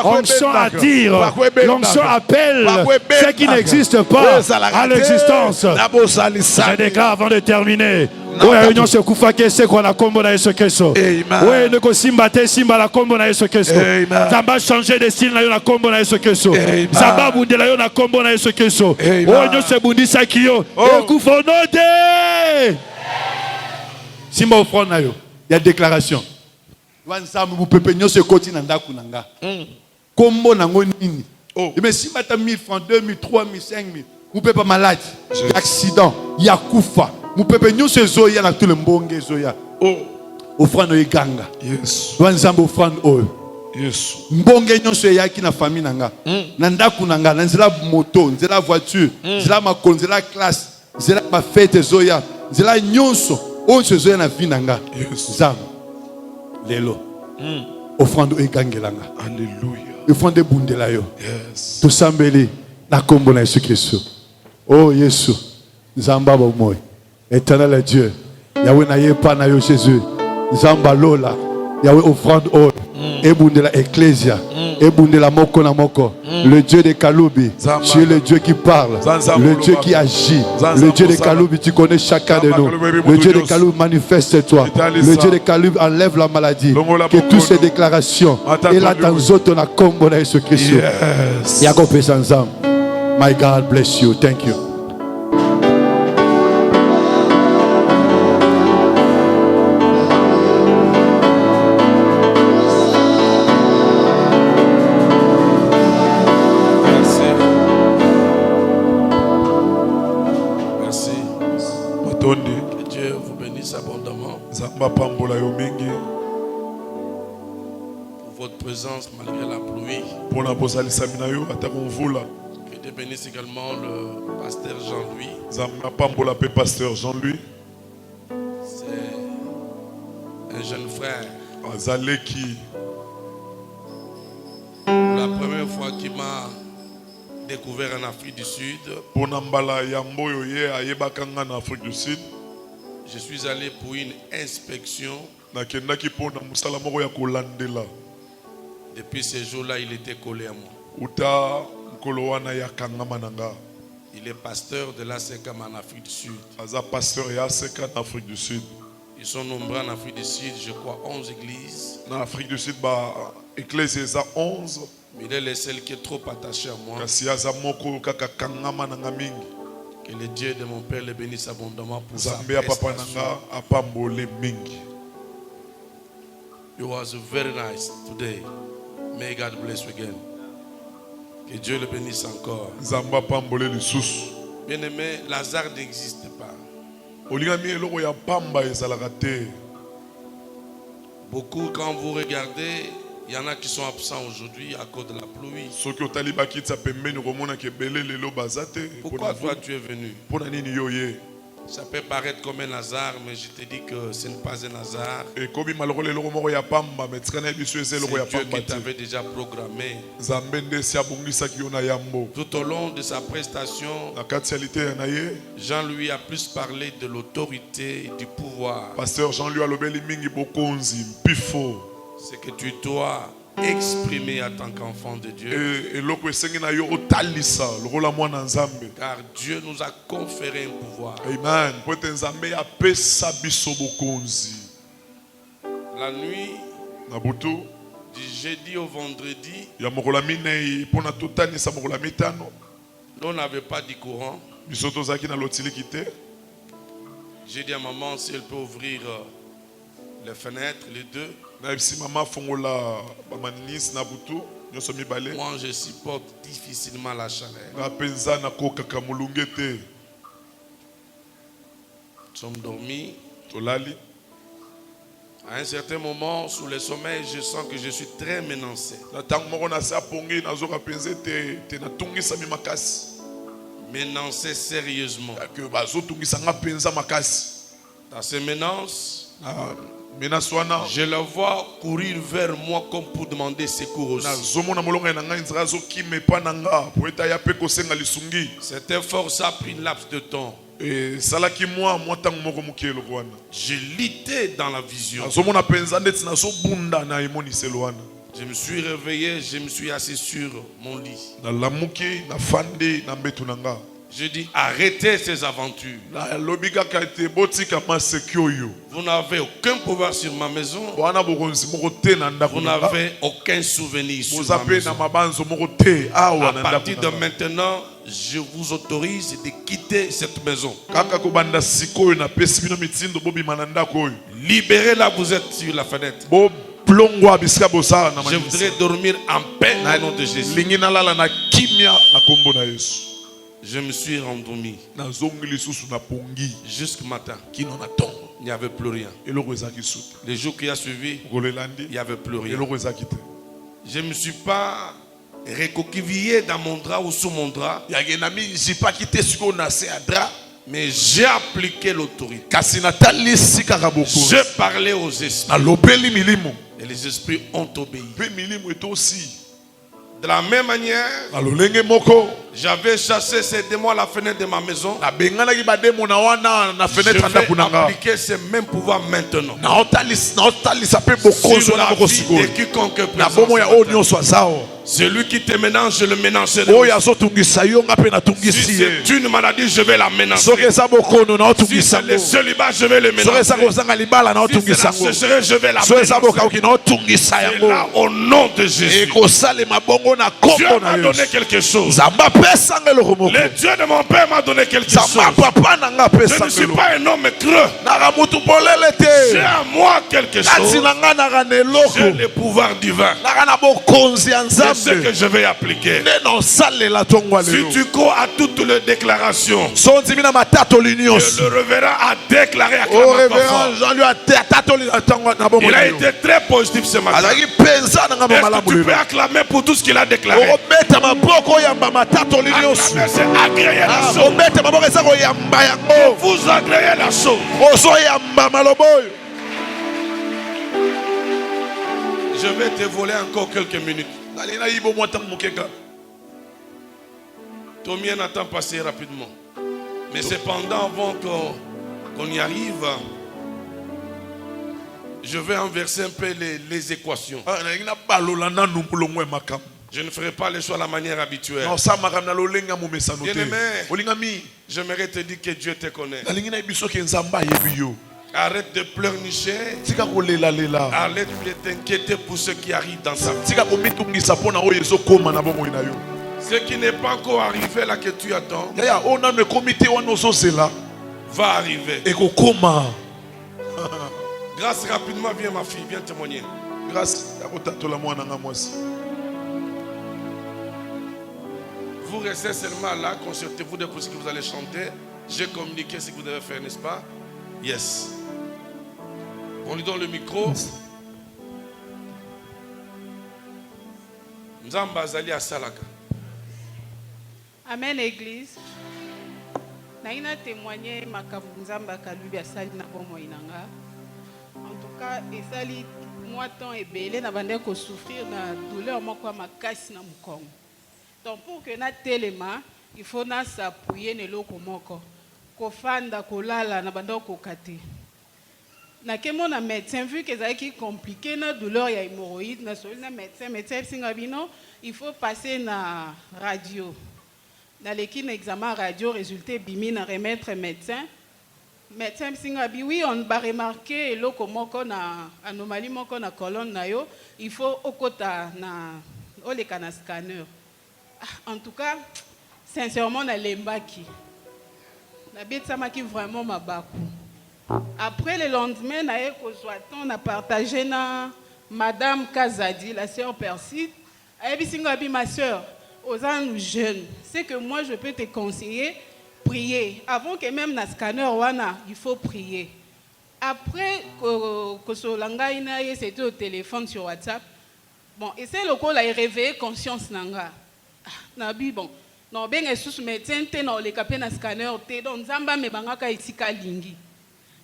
onction attire, l'onction appelle ce qui n'existe pas à l'existence. Je déclare avant de terminer. Oui, union se kufake se kwa na kombo na Yesu Kristo. Oui, ne ko simba te simba la kombo na Yesu Kristo. Zamba changer de style na yo na kombo na Yesu Kristo. Zamba bundela yo na kombo na Yesu Kristo. Oh, union se bundisa kiyo. Ekufa note. Simba offrande na yo. Il y a déclaration. Wanzambe bu pepe nyo se koti na ndaku nanga. Kombo nango nini? Mais simba ta 1000 francs, 2000, 3000, 5000. Vous pouvez pas malade. Accident. Il y a koufa. Vous pouvez pas nous se zoya na tout le mbonge zoya. offrande eganga. Yes. Wanzambe offrande oyo. Yes. Mbonge nyonso eyaki na famille nanga. Na ndaku nanga, na nzela moto, nzela voiture, nzela makolo, nzela classe, nzela ma fête zoya, nzela nyonso oyo zoya na vie nanga. Yes. Zam. Lelo. Offrande egangelanga. Alléluia. Offrande bundela yo. Yes. Tosambeli na kombo na Yesu Kristo. Oh Yesu, Zamba bomoy. Éternel Dieu. Yahweh na yepa na yo Jésus. Zamba lola. Yahweh offrande oil. Ebundela ecclésia. Ebundela moko na moko. Le Dieu de Kaloubi. Tu es le Dieu qui parle. Le Dieu qui agit. Le Dieu de Kaloubi, tu connais chacun de nous. Le Dieu de Kaloubi, manifeste-toi. Le Dieu de Kaloubi, enlève la maladie. Que toutes ces déclarations et là dans autres na kombo na Yesu Kristo. Yako pesa nzam. My God bless you. Thank you. Que Dieu vous bénisse abondamment pour votre présence malgré la pluie. Que Dieu bénisse également le pasteur Jean-Louis. Pasteur Jean-Louis. C'est un jeune frère. Azaleki. La première fois qu'il m'a découvert en Afrique du Sud, je suis allé pour une inspection. Depuis ce jour-là, il était collé à moi. Il est pasteur de l'ASECAM en Afrique du Sud. Ils sont nombreux en Afrique du Sud, je crois 11 églises. En Afrique du Sud, église est à 11. Mais il est le seul qui est trop attaché à moi. Que le Dieu de mon Père le bénisse abondamment pour sa prestation. It was very nice today. May God bless you again. Que Dieu le bénisse encore. Bien aimé, Lazare n'existe pas. Beaucoup, quand vous regardez, il y en a qui sont absents aujourd'hui à cause de la pluie. Pourquoi toi tu es venu? Ça peut paraître comme un hasard, mais je te dis que ce n'est pas un hasard. C'est Dieu qui t'avait déjà programmé. Tout au long de sa prestation, Jean-Louis a plus parlé de l'autorité et du pouvoir. Pasteur Jean-Louis a C'est que tu dois exprimer en tant qu'enfant de Dieu. Car Dieu nous a conféré un pouvoir. Amen. La nuit du jeudi au vendredi, on n'avait pas de courant. J'ai dit à maman si elle peut ouvrir les fenêtres, les deux. Moi, je supporte difficilement la chaleur. Nous sommes dormis. À un certain moment, sous le sommeil, je sens que je suis très menacé. Menacé sérieusement. Dans ces menaces, je la vois courir vers moi comme pour demander secours aussi. Cette force a pris un laps de temps. Je luttais dans la vision. Je me suis réveillé, je me suis assis sur mon lit. Je dis arrêtez ces aventures. Vous n'avez aucun pouvoir sur ma maison. Vous n'avez aucun souvenir sur ma maison. À partir de maintenant, je vous autorise de quitter cette maison. Libérez-la, vous êtes sur la fenêtre. Je voudrais dormir en paix au nom de Jésus. Je me suis endormi. Jusqu'au matin. Il n'y avait plus rien. Les jours qui a suivi, il n'y avait plus rien. Je ne me suis pas recoquevillé dans mon drap ou sous mon drap. Mais j'ai appliqué l'autorité. J'ai parlé aux esprits. Et les esprits ont obéi. De la même manière, j'avais chassé ces démons à la fenêtre de ma maison. Je vais appliquer ce même pouvoir maintenant sur la vie de quiconque est présent. Celui qui te ménage, je le ménagerai. Si c'est une maladie, je vais la ménager. Si c'est le célibat, je vais le ménager. Si c'est la sécheresse, je vais la ménager. Et là, au nom de Jésus, Dieu m'a donné quelque chose. Le Dieu de mon père m'a donné quelque chose. Je ne suis pas un homme creux. J'ai à moi quelque chose. J'ai le pouvoir divin. C'est ce que je vais appliquer. Si tu crois à toutes les déclarations, le révérend a déclaré à il a été très positif ce matin. Est-ce que tu peux acclamer pour tout ce qu'il a déclaré? C'est agréer la chose. Vous agréez la chose. Je vais te voler encore quelques minutes. Ton mien attend passer rapidement. Mais cependant, avant qu'on y arrive, je vais inverser un peu les équations. Je ne ferai pas les choses à la manière habituelle. Bien-aimé, j'aimerais te dire que Dieu te connaît. Arrête de pleurnicher. Arrête de t'inquiéter pour ce qui arrive dans sa vie. Ce qui n'est pas encore arrivé là que tu attends va arriver. Grâce rapidement, viens ma fille, viens témoigner. Vous restez seulement là, concertez-vous de ce que vous allez chanter. J'ai communiqué ce que vous devez faire, n'est-ce pas? Yes. On lui donne le micro. Nzamba azali asalaka. Amen, Église. Naina témoigné makavu Nzamba kalubi asali na bomo inanga. En tout cas, esali moi temps et belé na bande ko souffrir na douleur moko makasi na mukongo. Donc pour que na telema, il faut na s'appuyer ne loko moko. Ko fanda ko lala na bande ko kate. Na kemo na médecin vu que ça qui compliqué na douleur ya hémorroïde na sol na médecin singabino, il faut passer na radio. Dans l'équipe examen radio, résultat bimi na remettre médecin. Médecin singabi oui, on va remarquer loko moko na anomalie moko na colonne na yo, il faut okota na oleka na scanner. En tout cas, sincèrement na lembaki. Na bietsamaki vraiment mabaku. Après le lendemain, on a partagé na Madame Kazadi, la sœur Perside. Elle dit, ma sœur, aux gens jeunes, c'est que moi je peux te conseiller, prier. Avant que même na scanner, il faut prier. Après que c'était au téléphone sur WhatsApp, bon, et c'est le coup là, il réveillé conscience nanga. Nabi bon, non ben et sous médecin te non les capés na scanner te donc zamba me bangaka itika lingi.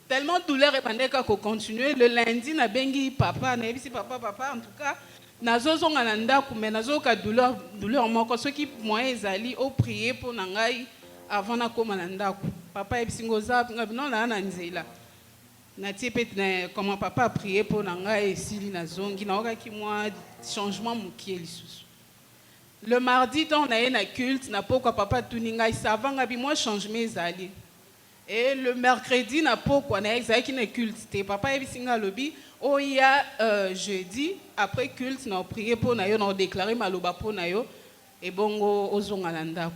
Tellement douleur et pendant qu'on continue le lundi na bengi papa na ebisi papa en tout cas nazo zonga na ndako mais nazo ka douleur moko ceux qui moyen ezali au prier pour nangai avant na koma na ndako papa ebisi ngoza non na nzela na tipet comment papa a prié pour nangai sili na zongi na oka ki moi changement mukie lisusu. Le mardi on a eu un culte na pourquoi papa tuningai savanga bi moi changement ezali. Et le mercredi, na pourquoi na exaki na culte. Papa ebisinga lobi. Oh il y a jeudi après culte na prié pour na yo na déclaré maloba pour na yo et bongo ozonga na ndako.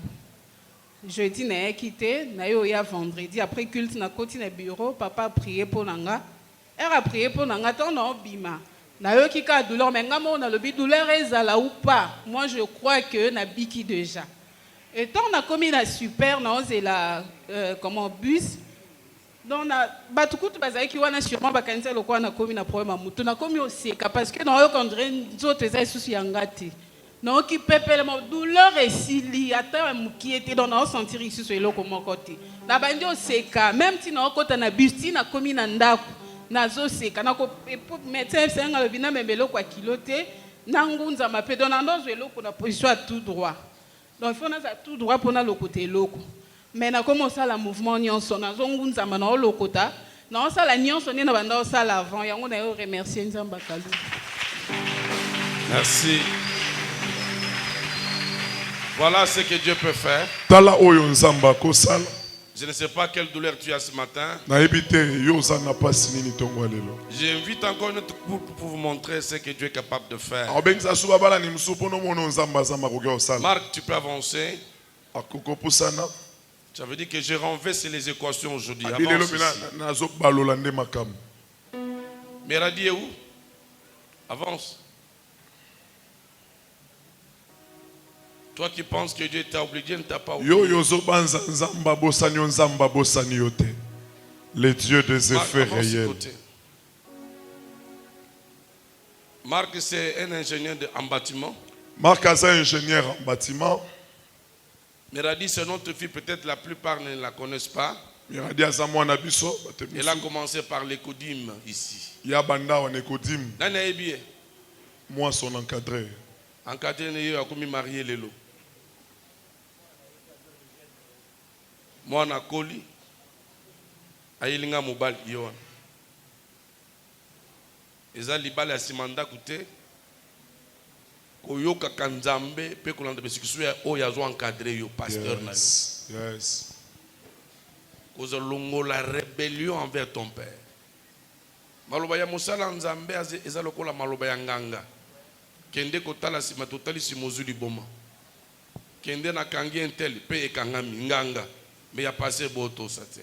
Jeudi na quitté na yo ya vendredi après culte na koti na bureau papa prié pour nanga. Elle a prié pour nanga ton na bima. Na yo ki ka douleur mais ngamo na lobi douleur ezala ou pas. Moi je crois que na biki déjà. Et tant on a commis la super, non, c'est la comment bus. Donc na batukutu bazaki wana sûrement bakanisa lokwa na commis na problème mutu na commis aussi parce que dans on dirait nzoto eza susu yangati. Non qui pepele mo douleur et sili ata muki était dans on sentir ici sur eloko moko te. Na bandi oseka même si na okota na bus ti na commis na ndako nazo seka na ko médecin senga le bina membelo kwa kilote na ngunza mape donc na ndozo eloko na position à tout droit. Donc il faut na tout droit pour na le côté loko. Mais na comme ça la mouvement nyonso na zongunza mana o lokota na ça la nyonso ni na banda o ça l'avant yango na yo remercier Nzamba Kalu. Merci. Voilà ce que Dieu peut faire. Tala oyo Nzamba ko sala. Je ne sais pas quelle douleur tu as ce matin. J'invite encore une autre couple pour vous montrer ce que Dieu est capable de faire. Marc, tu peux avancer. Ça veut dire que je renverse les équations aujourd'hui. Méradi est où? Avance. Toi qui penses que Dieu t'a oublié, Dieu ne t'a pas oublié. Le Dieu des effets réels. Marc, c'est un ingénieur en bâtiment. Marc est un ingénieur en bâtiment. Méradi, c'est notre fille, peut-être la plupart ne la connaissent pas. Elle a commencé par l'écodim ici. Moi, son encadré. Encadré, il a commis marié Lelo. Moi, na koli. Ayilinga mobile yon. Eza libale ya simanda kute. Koyoka kanzambe pe kolanda besikisuya o yazo encadré yo pasteur na yo. Yes. Kozo longo la rébellion envers ton père. Maloba ya musala nzambe eza lokola maloba ya nganga. Kende kotala sima totali simozuli boma. Kende na kangi entel pe ekangami nganga. Mais il y a passé boto saté.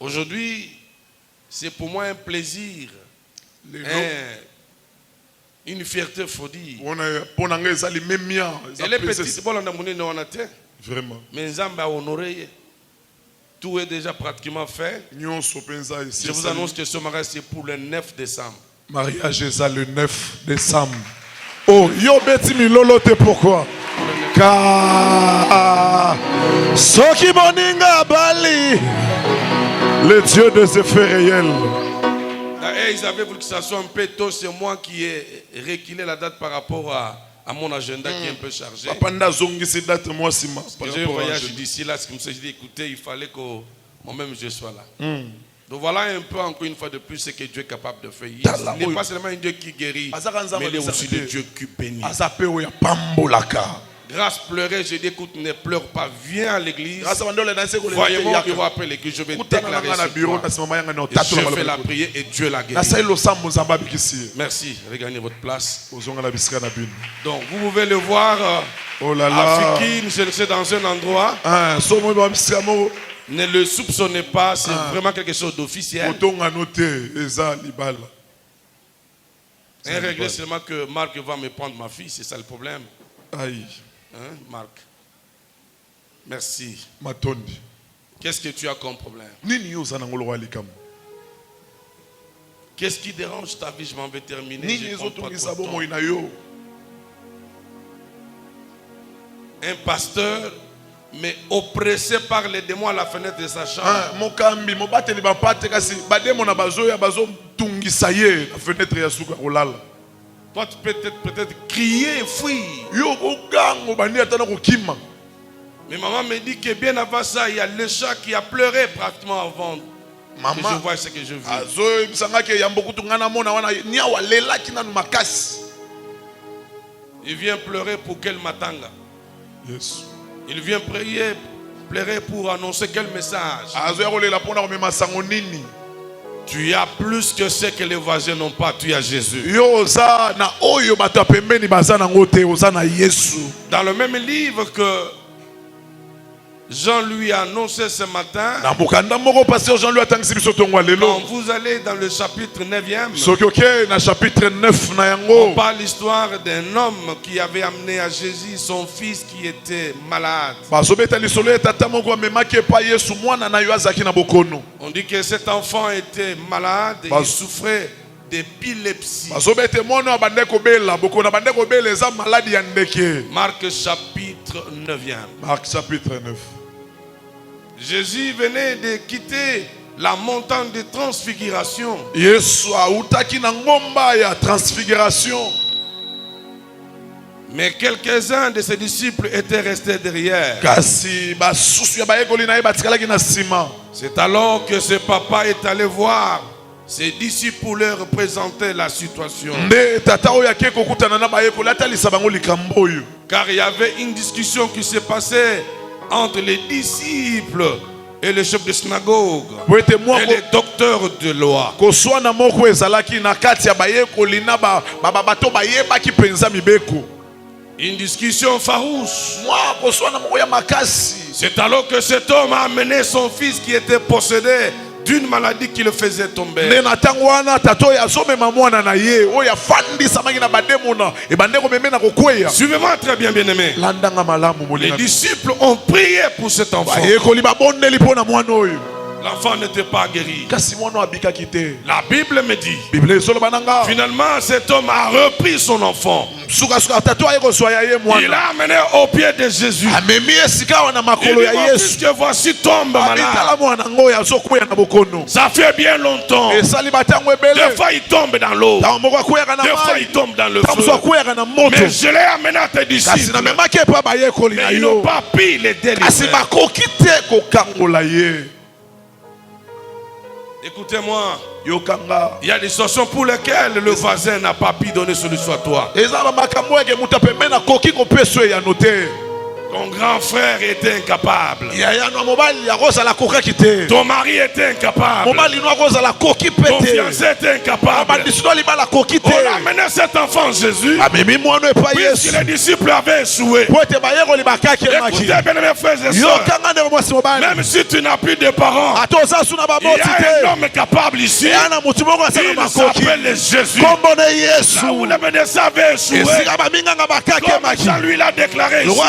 Aujourd'hui, c'est pour moi un plaisir, une fierté, il faut dire. Elle est petite, vraiment. Mais Nzamba a honoré. Tout est déjà pratiquement fait. Je vous annonce que ce mariage c'est pour le 9 décembre. Mariage est le 9 décembre. Oh, yo beti mi lolo te pourquoi? Car Soki Moninga Bali, le Dieu des effets réels. Ils avaient voulu que ça soit un peu tôt, c'est moi qui ai reculé la date par rapport à mon agenda qui est un peu chargé. J'ai un voyage d'ici là, ce qui me s'est dit, écoutez, il fallait que moi-même je sois là. Donc voilà un peu encore une fois de plus ce que Dieu est capable de faire. Il n'est pas seulement un Dieu qui guérit, mais il est aussi le Dieu qui bénit. Grâce pleurer, je dis écoute, ne pleure pas, viens à l'église. Voyez-moi, il va appeler que je vais déclarer ce je fais la prière et Dieu la guérit. Merci, regagnez votre place. Donc vous pouvez le voir à Fikine, chercher dans un endroit. Ne le soupçonnez pas, c'est vraiment quelque chose d'officiel. Un regret seulement que Marc va me prendre ma fille, c'est ça le problème. Aïe. Hein, Marc? Merci. Matondi. Qu'est-ce que tu as comme problème? Qu'est-ce qui dérange ta vie? Je m'en vais terminer. Un pasteur, mais oppressé par les démons à la fenêtre de sa chambre. Toi, tu peux peut-être crier et fuir. Mais maman me dit que bien avant ça, il y a le chat qui a pleuré pratiquement avant. Maman, que je vois ce que je vis. Il vient pleurer pour quel matanga? Yes. Il vient pleurer pour annoncer quel message? Tu as plus que ce que les voisins n'ont pas, tu as Jésus. Dans le même livre que Jean lui a annoncé ce matin. Quand vous allez dans le chapitre 9e, on parle l'histoire d'un homme qui avait amené à Jésus son fils qui était malade. On dit que cet enfant était malade et il souffrait d'épilepsie. Marc chapitre 9e. Marc chapitre 9. Jésus venait de quitter la montagne de transfiguration. Mais quelques-uns de ses disciples étaient restés derrière. C'est alors que ce papa est allé voir ses disciples pour leur présenter la situation. Car il y avait une discussion qui se passait entre les disciples et le chef de synagogue et les docteurs de loi. Une discussion farouche. C'est alors que cet homme a amené son fils qui était possédé d'une maladie qui le faisait tomber. Suivez-moi très bien, bien-aimé. Les disciples ont prié pour cet enfant. L'enfant n'était pas guéri. La Bible me dit, finalement cet homme a repris son enfant. Il l'a amené au pied de Jésus. Il dit, puisque voici tombe malade. Ça fait bien longtemps. Des fois il tombe dans l'eau. Des fois il tombe dans le feu. Mais je l'ai amené à tes disciples. Mais ils n'ont pas pu les délivrer. Écoutez-moi, il y a des situations pour lesquelles le voisin n'a pas pu donner solution à toi. Ton grand frère était incapable. Ton mari était incapable. Ton fiancé était incapable. On a amené cet enfant Jésus. Puisque les disciples avaient échoué. Écoutez bien mes frères et sœurs. Même si tu n'as plus de parents, il y a un homme capable ici. Il s'appelle Jésus. Là où les médecins avaient échoué, comme Jean lui l'a déclaré ici.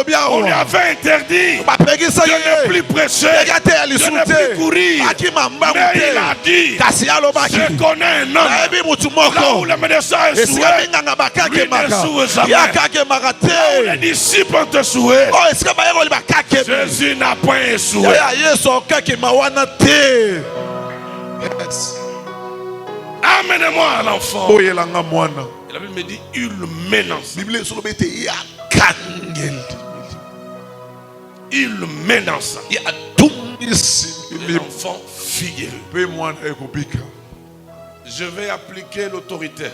On lui avait interdit de ne plus prêcher, de ne plus courir. Mais il a dit, je connais un homme. Là où les médecins échoué, lui n'échoue jamais. Là où les disciples ont échoué, Jésus n'a point échoué. Amenez-moi à l'enfant. Et la Bible me dit, il menace. Il menace. L'enfant figure. Je vais appliquer l'autorité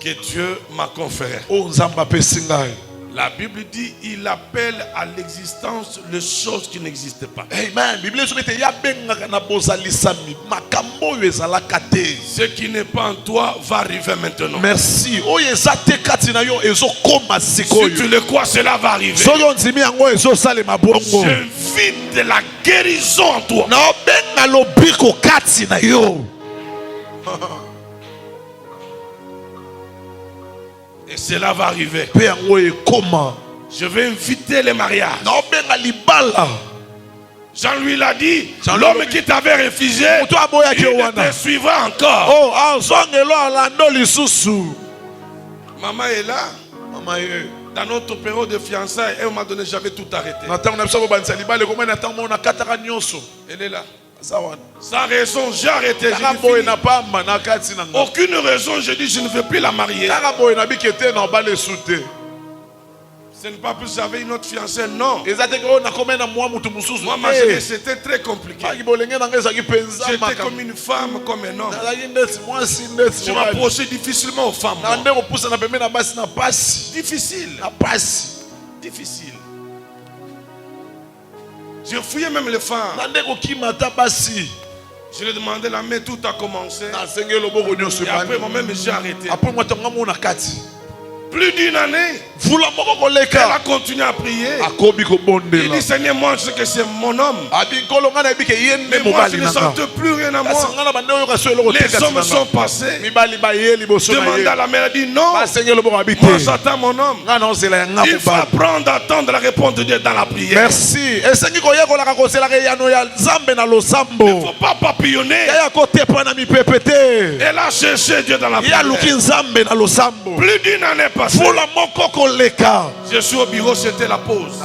que Dieu m'a conférée. La Bible dit, il appelle à l'existence les choses qui n'existent pas. Amen. Ce qui n'est pas en toi va arriver maintenant. Merci. Si tu le crois, cela va arriver. J'invite la guérison en toi. Et cela va arriver. Je vais inviter les mariages. Jean lui l'a dit, l'homme qui t'avait réfugié, il te suivra encore. Maman est là. Dans notre période de fiançailles, à un moment donné, j'avais tout arrêté. Elle est là. Sans raison, j'ai arrêté. Aucune raison, je dis je ne veux plus la marier. Ce n'est pas plus j'avais une autre fiancée, non. Moi, ma jeunesse, c'était très compliqué. J'étais comme une femme, comme un homme. Je m'approchais difficilement aux femmes. Difficile. Difficile. Je fouillais même les femmes. Je lui ai demandé la main, tout a commencé. Et après moi-même j'ai arrêté. Plus d'une année. Elle a continué à prier. Il dit, Seigneur, moi je sais que c'est mon homme. Mais moi je ne sens plus rien à moi. Les hommes sont passés. Demande à la mère, elle dit non. Moi j'attends mon homme. Il faut apprendre à attendre la réponse de Dieu dans la prière. Merci. Il ne faut pas papillonner. Elle a cherché Dieu dans la prière. Plus d'une année passée. Je suis au bureau, c'était la pause.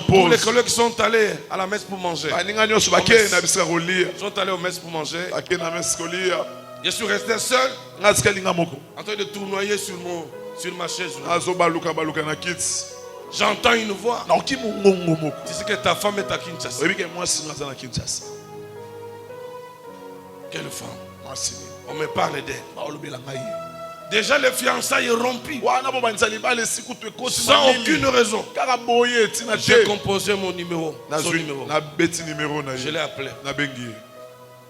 Tous les collègues sont allés à la messe pour manger. Ils sont allés aux messes pour manger. Je suis resté seul en train de tournoyer sur ma chaise. J'entends une voix. Tu sais que ta femme est à Kinshasa. Quelle femme? On me parle d'elle. Déjà les fiançailles rompues. Sans aucune raison. J'ai composé mon numéro. Son numéro. Je l'ai appelé.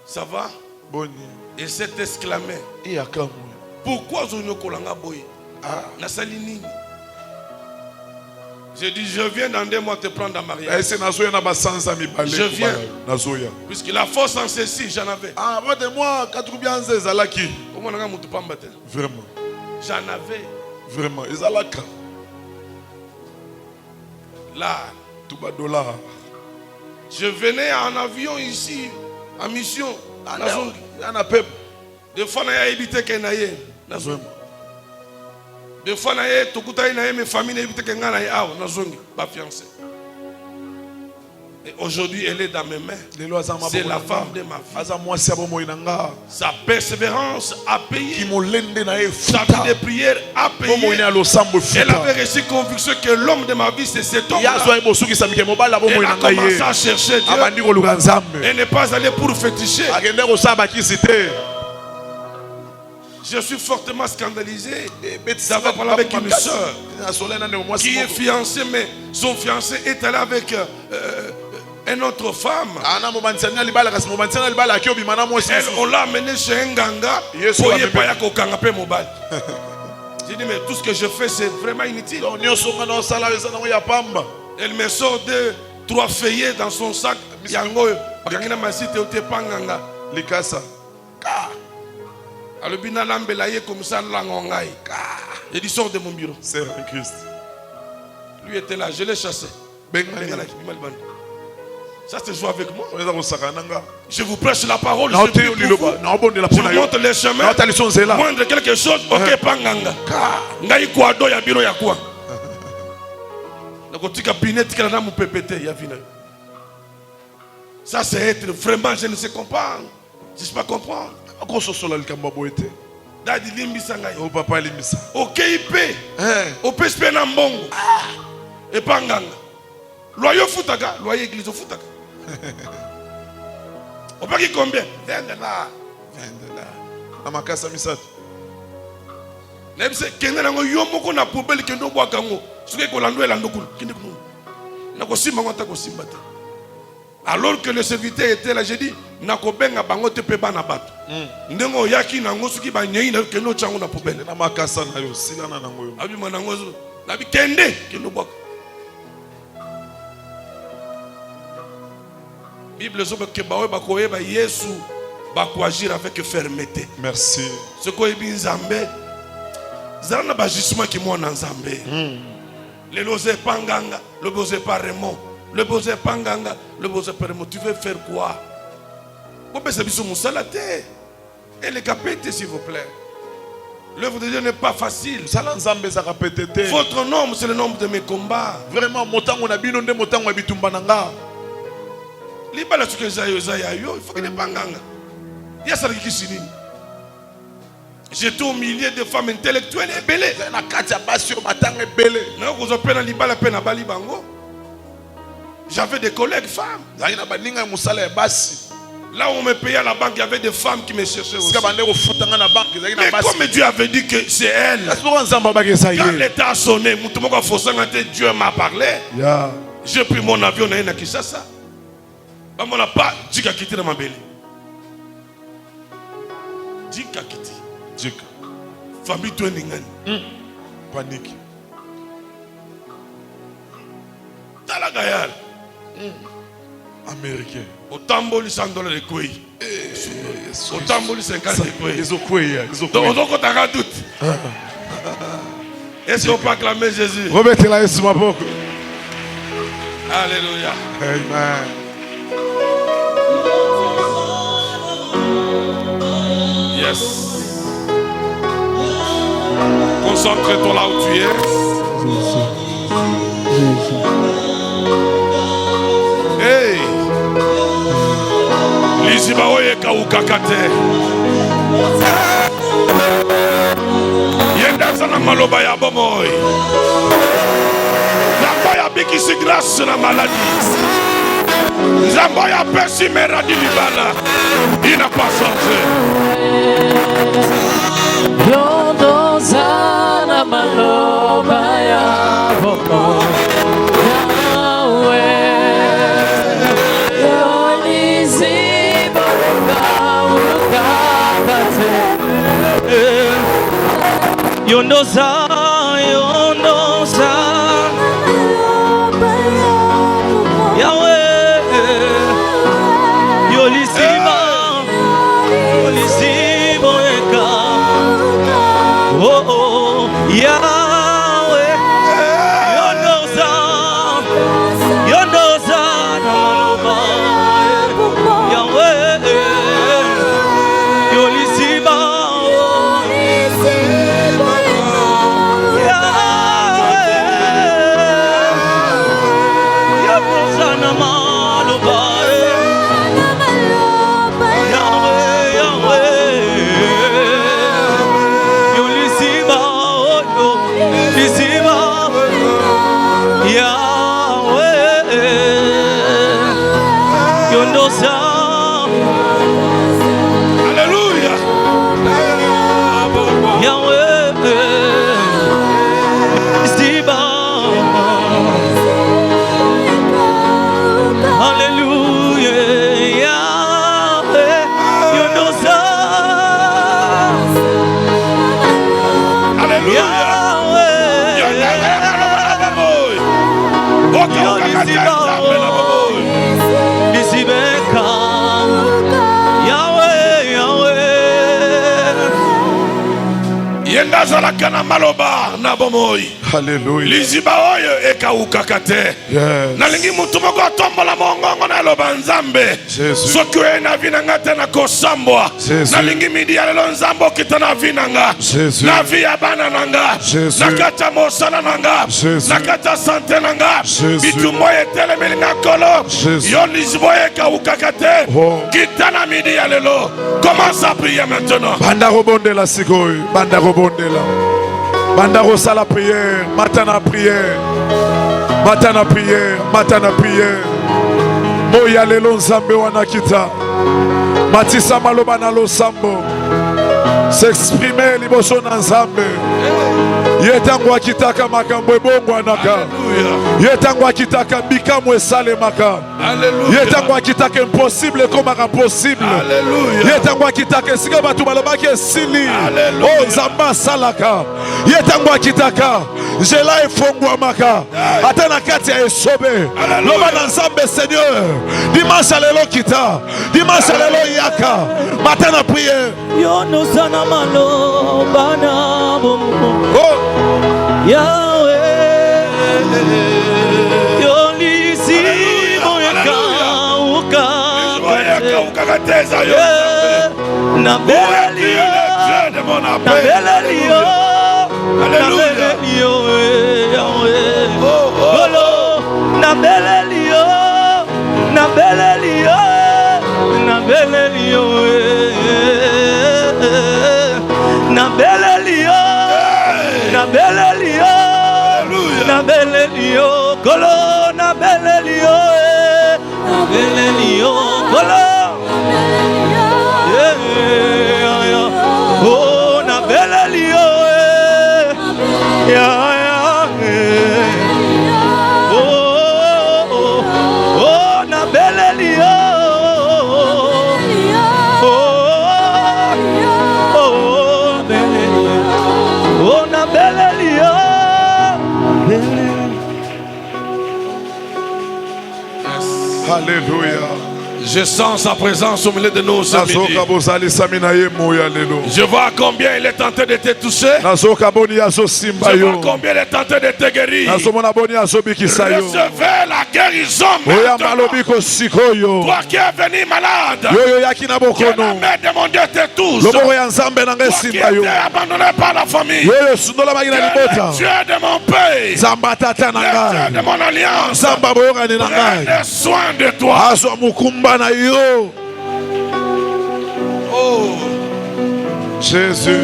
Ça va? Il s'est exclamé. Pourquoi Zonyo Kolanga Boye? J'ai dit, je viens dans 2 mois te prendre en mariage. Je viens. Puisque la force en ceci, j'en avais. Vraiment. J'en avais. Vraiment. Là. Je venais en avion ici, en mission. Des fois, on a évité qu'il y ait. Des fois, mes familles ont évité qu'il y ait fiancée. Et aujourd'hui, elle est dans mes mains. C'est la femme de ma vie. Sa persévérance a payé. Sa vie de prière a payé. Elle avait reçu conviction que l'homme de ma vie, c'est cet homme-là. Elle a commencé à chercher Dieu. Elle n'est pas allée pour féticher. Je suis fortement scandalisé d'avoir parlé avec une soeur qui est fiancée, mais son fiancé est allé avec une autre femme. On l'a amené chez un ganga pour y pas y mobile. J'ai dit, mais tout ce que je fais, c'est vraiment inutile. Elle me sort 2, 3 feuillets dans son sac. Alors, comme ça, il dit, sors de mon bureau. C'est Christ. Lui était là, je l'ai chassé. Ça, c'est jouer avec moi. Je vous prêche la parole. Je vous montre les chemins. Moindre quelque chose, ok, panganga. Ngai kwado ya biro ya kwa. Nakotika bineti kana na mupepete ya vina. Ça, c'est être vraiment, je ne sais comprendre. Je ne sais pas comprendre. Dadi limbisa ngai. Oh papa limbisa. Ok ipe. Ope spe na mbongo. Et panganga. Loyer futaka, loyer église futaka. On paye combien? 20 $. Amakasa misatu. Nebse kende nango yomoko na poubelle kendo bwakango. Suke ko lando elando kulu. Kende kuno. Nako simba ngota ko simba te. Alors que le serviteur était là, j'ai dit, nakobenga bango te pe bana bato. Ndengo yaki nango suki ba nyei na kendo chango na poubelle. Na makasa na yo silana nango yo. Abi manango na bi kende kendo bwaka. Bible zoba ke bawe bakoye ba Yesu bakoagir avec fermeté. Merci. Ce ko ebi nzambe. Zana ba jisuma ki mo na nzambe. Le lose panganga, le bose pas Raymond. Le bose panganga, le bose pas Raymond. Tu veux faire quoi? Pourquoi c'est biso musala te? Et les capétés s'il vous plaît. L'œuvre de Dieu n'est pas facile. Votre nombre c'est le nombre de mes combats. Vraiment motango na bino nde motango ya bitumba nanga. Libala tuke zayo il faut que ne panganga. Yasa kikisini. J'étais au milieu de femmes intellectuelles et belles. Na kati ya basi batanga belle. Na ko zo pena libala pena bali bango. J'avais des collègues femmes. Zaina baninga musala ya basi. Là où on me payait à la banque, il y avait des femmes qui me cherchaient aussi. Mais comme Dieu avait dit que c'est elle, quand l'État a sonné, Dieu m'a parlé. J'ai pris mon avion, on a eu Kinshasa. On n'a pas dit qu'à quitter ma belle. Dit qu'à quitter. Famille toi n'ingani. Panique. Américain. Otamboli $100 de quoi? Otamboli 50 de quoi? Ils ont quoi? Donc on a un doute. Est-ce qu'on peut acclamer Jésus? Remettez-la sur ma boque. Alléluia. Amen. Yes. Concentre-toi là où tu es. Hey. Liziba oye kaukakate. Yenda sana maloba ya bomoy. Namba ya bikisi grâce na maladie. Nzamba ya pesi meradi libana. Il n'a pas changé. Yondo sana maloba ya bomoy. Yondoza, Yondoza, Yahweh, Yolisiba, Yolisiba, oh oh, Yahweh, Yondoza, Yondoza, Yahweh, Yolisiba. Nazalakana maloba na bomoy. Hallelujah. Liziba oyo ekaukakate. Yes. Nalingi mutu moko tombola mongongo na loba nzambe. Jesus. Soki na vinanga tena kosambwa. Nalingi midi ya lelo nzambo kitana vinanga. Jesus. Na via bana nanga. Jesus. Nakata mosala nanga. Jesus. Nakata sante nanga. Jesus. Bitu moye telemeli nakolo. Jesus. Yo liziba ekaukakate. Oh. Kitana midi ya lelo. Commence à prier maintenant. Banda robondela sikoy. Banda robondela. Banda rosala prière. Matana prière. Matana prière. Matana prière. Moya lelo nzambe wanakita. Matisa maloba na losambo. S'exprimer liboso na nzambe. Yetango akitaka makambo ebongo anaka. Yetango akitaka bikamwe sale maka. Yetango akitaka impossible komaka possible. Yetango akitaka sika batu balobaki esili. Oh nzamba salaka. Yetango akitaka jela efongwa maka. Ata na kati ya esobe. Loba na nzambe Seigneur. Dimanche lelo kita. Dimanche lelo yaka. Matana prière. Yondo sana maloba na bomoy. Oh. Yahweh, Yolisi moyaka ukakateza na belelio, na belelio, na belelio, Yahweh, Golo, na belelio, na belelio, na belelio, na belelio. Na belelio, na belelio, Golo, na belelio, na belelio, Golo, oh, na belelio, oh, na belelio, Alléluia. Je sens sa présence au milieu de nous ce midi. Je vois combien il est tenté de te toucher. Je vois combien il est tenté de te guérir. Recevez la guérison maintenant. Toi qui es venu malade, que la main de mon Dieu te touche. Toi qui es abandonné par la famille, que le Dieu de mon pays, le Dieu de mon alliance, prenne soin de toi. Oh Jésus.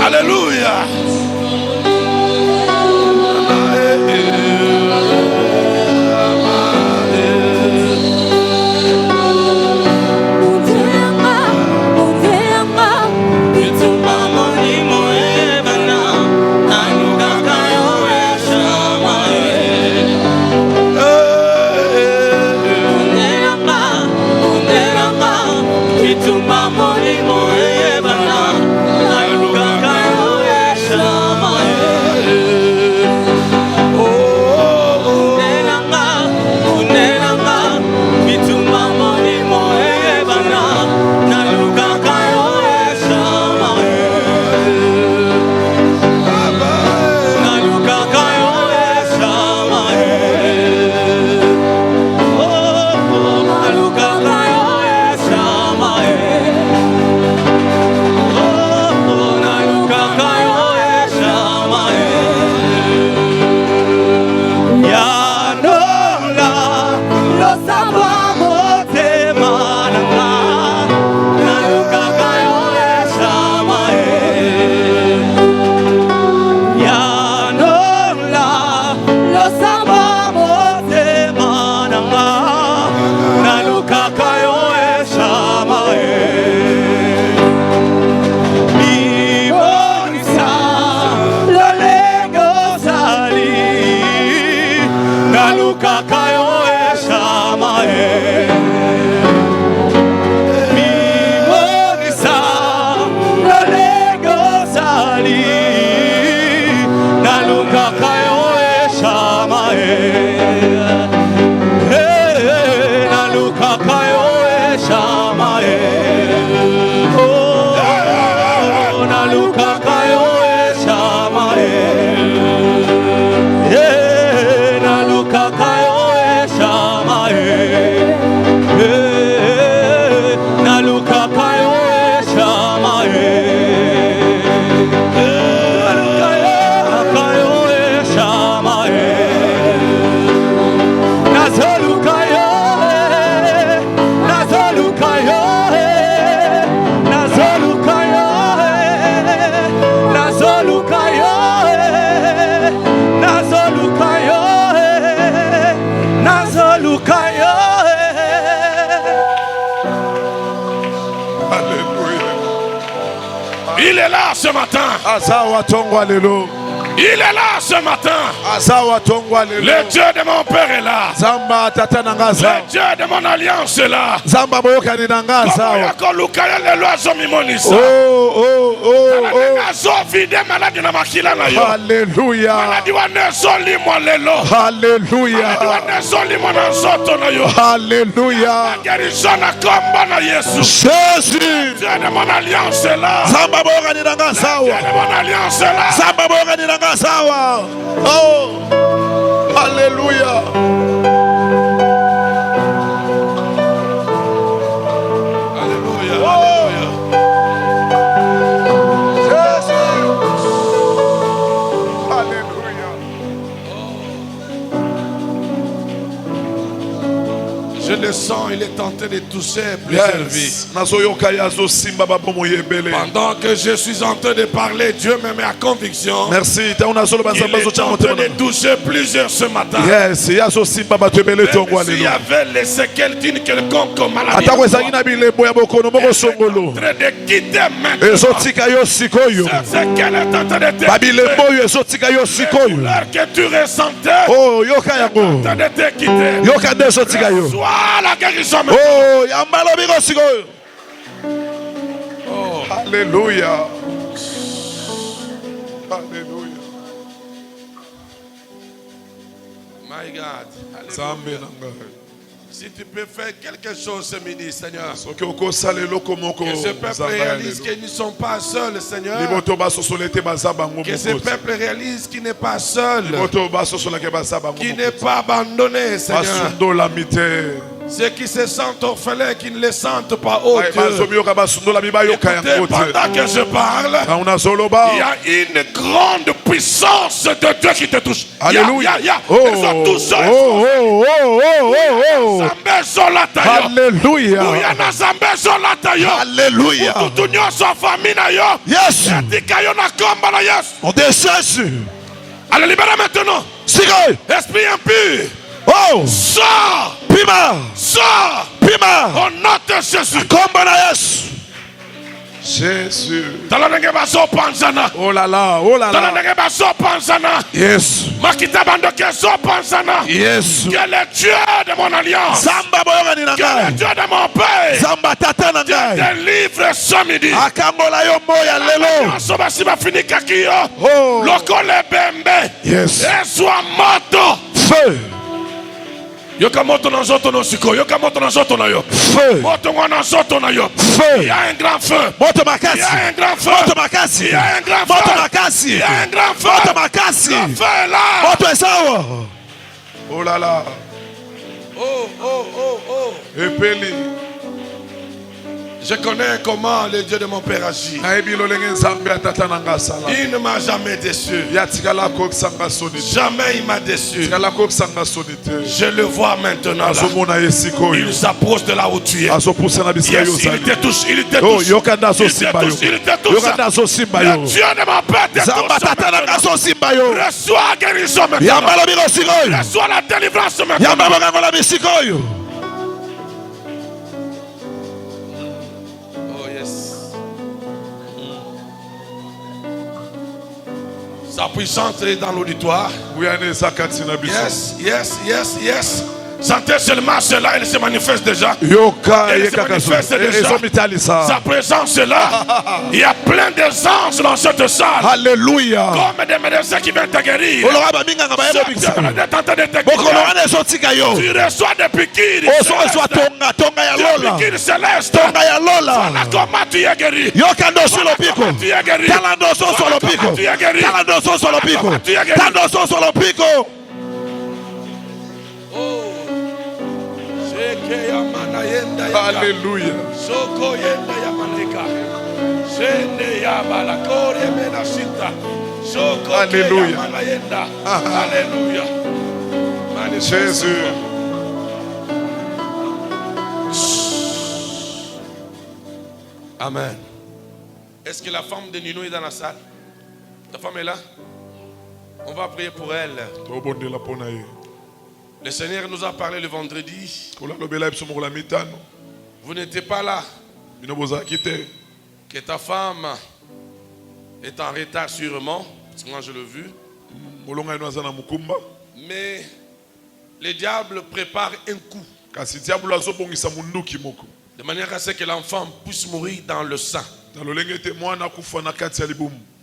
Alléluia. Il est là ce matin. Il est là ce matin. Le Dieu de mon père est là. Le Dieu de mon alliance est là. Alléluia. Alléluia. Jésus. Dieu de mon alliance est là. Dieu de mon alliance est là. Oh, Alléluia. Alléluia. Oh. Alléluia. Je le sens, il est tenté de toucher plusieurs vies. Pendant que je suis en train de parler, Dieu me met à conviction. Merci. Il est en train de toucher plusieurs ce matin. Yes, s'il y avait les séquelles d'une quelconque maladie, il est en train de quitter maintenant. Ces séquelles est en train de te quitter. Que tu ressentais, en train de te quitter. Sois la guérison. guérison. Oh, yambalo biko sikoyo. Oh, alléluia. Alléluia. My God. Alléluia. Si tu peux faire quelque chose ce midi, Seigneur. Que ce peuple réalise qu'ils ne sont pas seuls, Seigneur. Que ce peuple réalise qu'il n'est pas seul. Qu'il n'est pas abandonné, Seigneur. Ceux qui se sentent orphelins, qui ne les sentent pas, oh Dieu. Écoutez, pendant que je parle, il y a une grande puissance de Dieu qui te touche. Alléluia. Ils sont tous seuls. Alléluia. Alléluia. Yes. On descend. Allez, libérez maintenant. Esprit impur. Oh. Sors. Pima. Sors. Pima. Au nom de Jésus. Jésus. Oh là là. Oh là là. Yes. Yes. Que le Dieu de mon alliance. Zamba boyongani na Que le ngai. Dieu de mon père. Zamba tata na ngai. Délivre ce midi. Akambola yo moya lelo. Oh. Lokole bembe. Yes. Ezwa moto. Feu. Yoka moto na zoto no siko. Yoka moto na zoto na yo. Feu. Moto na zoto na yo. Feu. Il y a un grand feu. Moto makasi. Il y a un grand feu. Moto makasi. Il y a un grand feu. Moto makasi. Il y a un grand feu. Moto makasi. Le feu est là. Moto esawa. Oh là là. Oh, oh, oh, oh. Epeli. Je connais comment le Dieu de mon père agit. Il ne m'a jamais déçu. Jamais il m'a déçu. Je le vois maintenant là. Il s'approche de là où tu es. Yes, il te touche. Il te touche. Il te touche. Il te touche. Le Dieu de mon père te touche. Reçois la guérison maintenant. Reçois la délivrance maintenant. Sa puissance est dans l'auditoire. Yes, yes, yes, yes. Sentez seulement cela, il se manifeste déjà. Il se manifeste déjà. Sa présence est là. Il y a plein d'essences dans cette salle. Alléluia. Comme des médecins qui viennent te guérir. Tu reçois des piqûres. Des piqûres célestes. Voilà comment tu es guéri. Tu es guéri. Alléluia. Alléluia. Alléluia. Jésus. Amen. Est-ce que la femme de Nino est dans la salle? Ta femme est là? On va prier pour elle. Le Seigneur nous a parlé le vendredi. Vous n'étiez pas là. Que ta femme est en retard sûrement. Parce que moi je l'ai vu. Mais le diable prépare un coup. De manière à ce que l'enfant puisse mourir dans le sang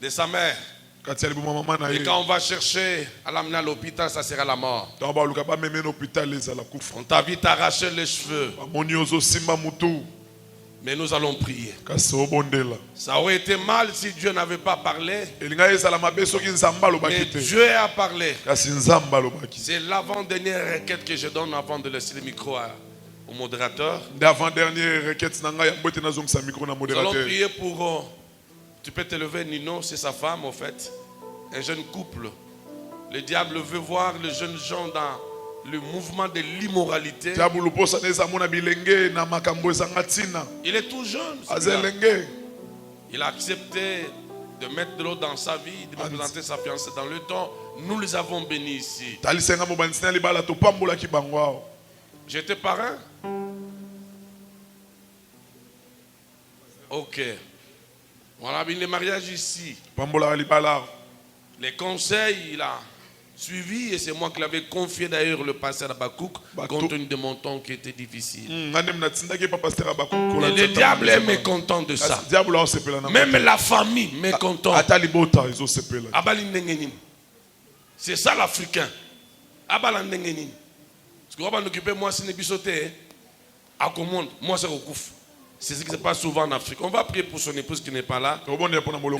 de sa mère. Et quand on va chercher à l'amener à l'hôpital, ça sera la mort. On t'a vite arraché les cheveux. Mais nous allons prier. Ça aurait été mal si Dieu n'avait pas parlé. Mais Dieu a parlé. C'est l'avant-dernière requête que je donne avant de laisser le micro au modérateur. Nous allons prier pour... tu peux te lever, Nino, c'est sa femme en fait. Un jeune couple. Le diable veut voir les jeunes gens dans le mouvement de l'immoralité. Il est tout jeune. Il a accepté de mettre de l'eau dans sa vie, de présenter sa fiancée dans le temps. Nous les avons bénis ici. J'étais parrain. Ok. On a mis le mariage ici. Les conseils, suivi et c'est moi qui l'avais confié d'ailleurs le pasteur Abakouk compte tenu de mon temps qui était difficile. Et le diable est mécontent de ça. Même la famille est mécontente. C'est ça l'Africain. Parce que on va m'occuper moi si n'est à commande moi c'est recouf. C'est ce qui se passe souvent en Afrique. On va prier pour son épouse qui n'est pas là.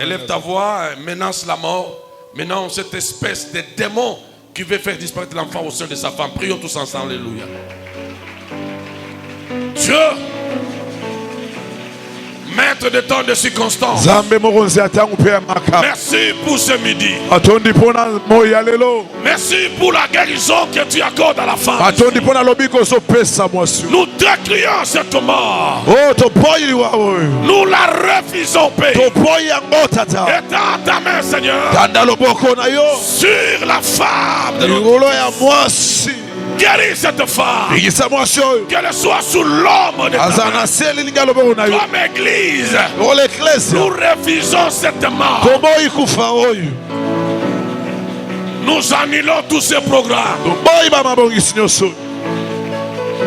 Élève ta voix, menace la mort. Maintenant, cette espèce de démon qui veut faire disparaître l'enfant au sein de sa femme. Prions tous ensemble. Alléluia. Dieu, maître de temps de circonstances. Merci pour ce midi. Merci pour la guérison que tu accordes à la femme. Nous décrions cette mort. Nous la refusons, Père. Étends ta main, Seigneur, sur la femme de notre... Guéris cette femme. Qu'elle soit sous l'ombre de ta main. Comme église, nous refusons cette mort. Nous annulons tous ces programmes.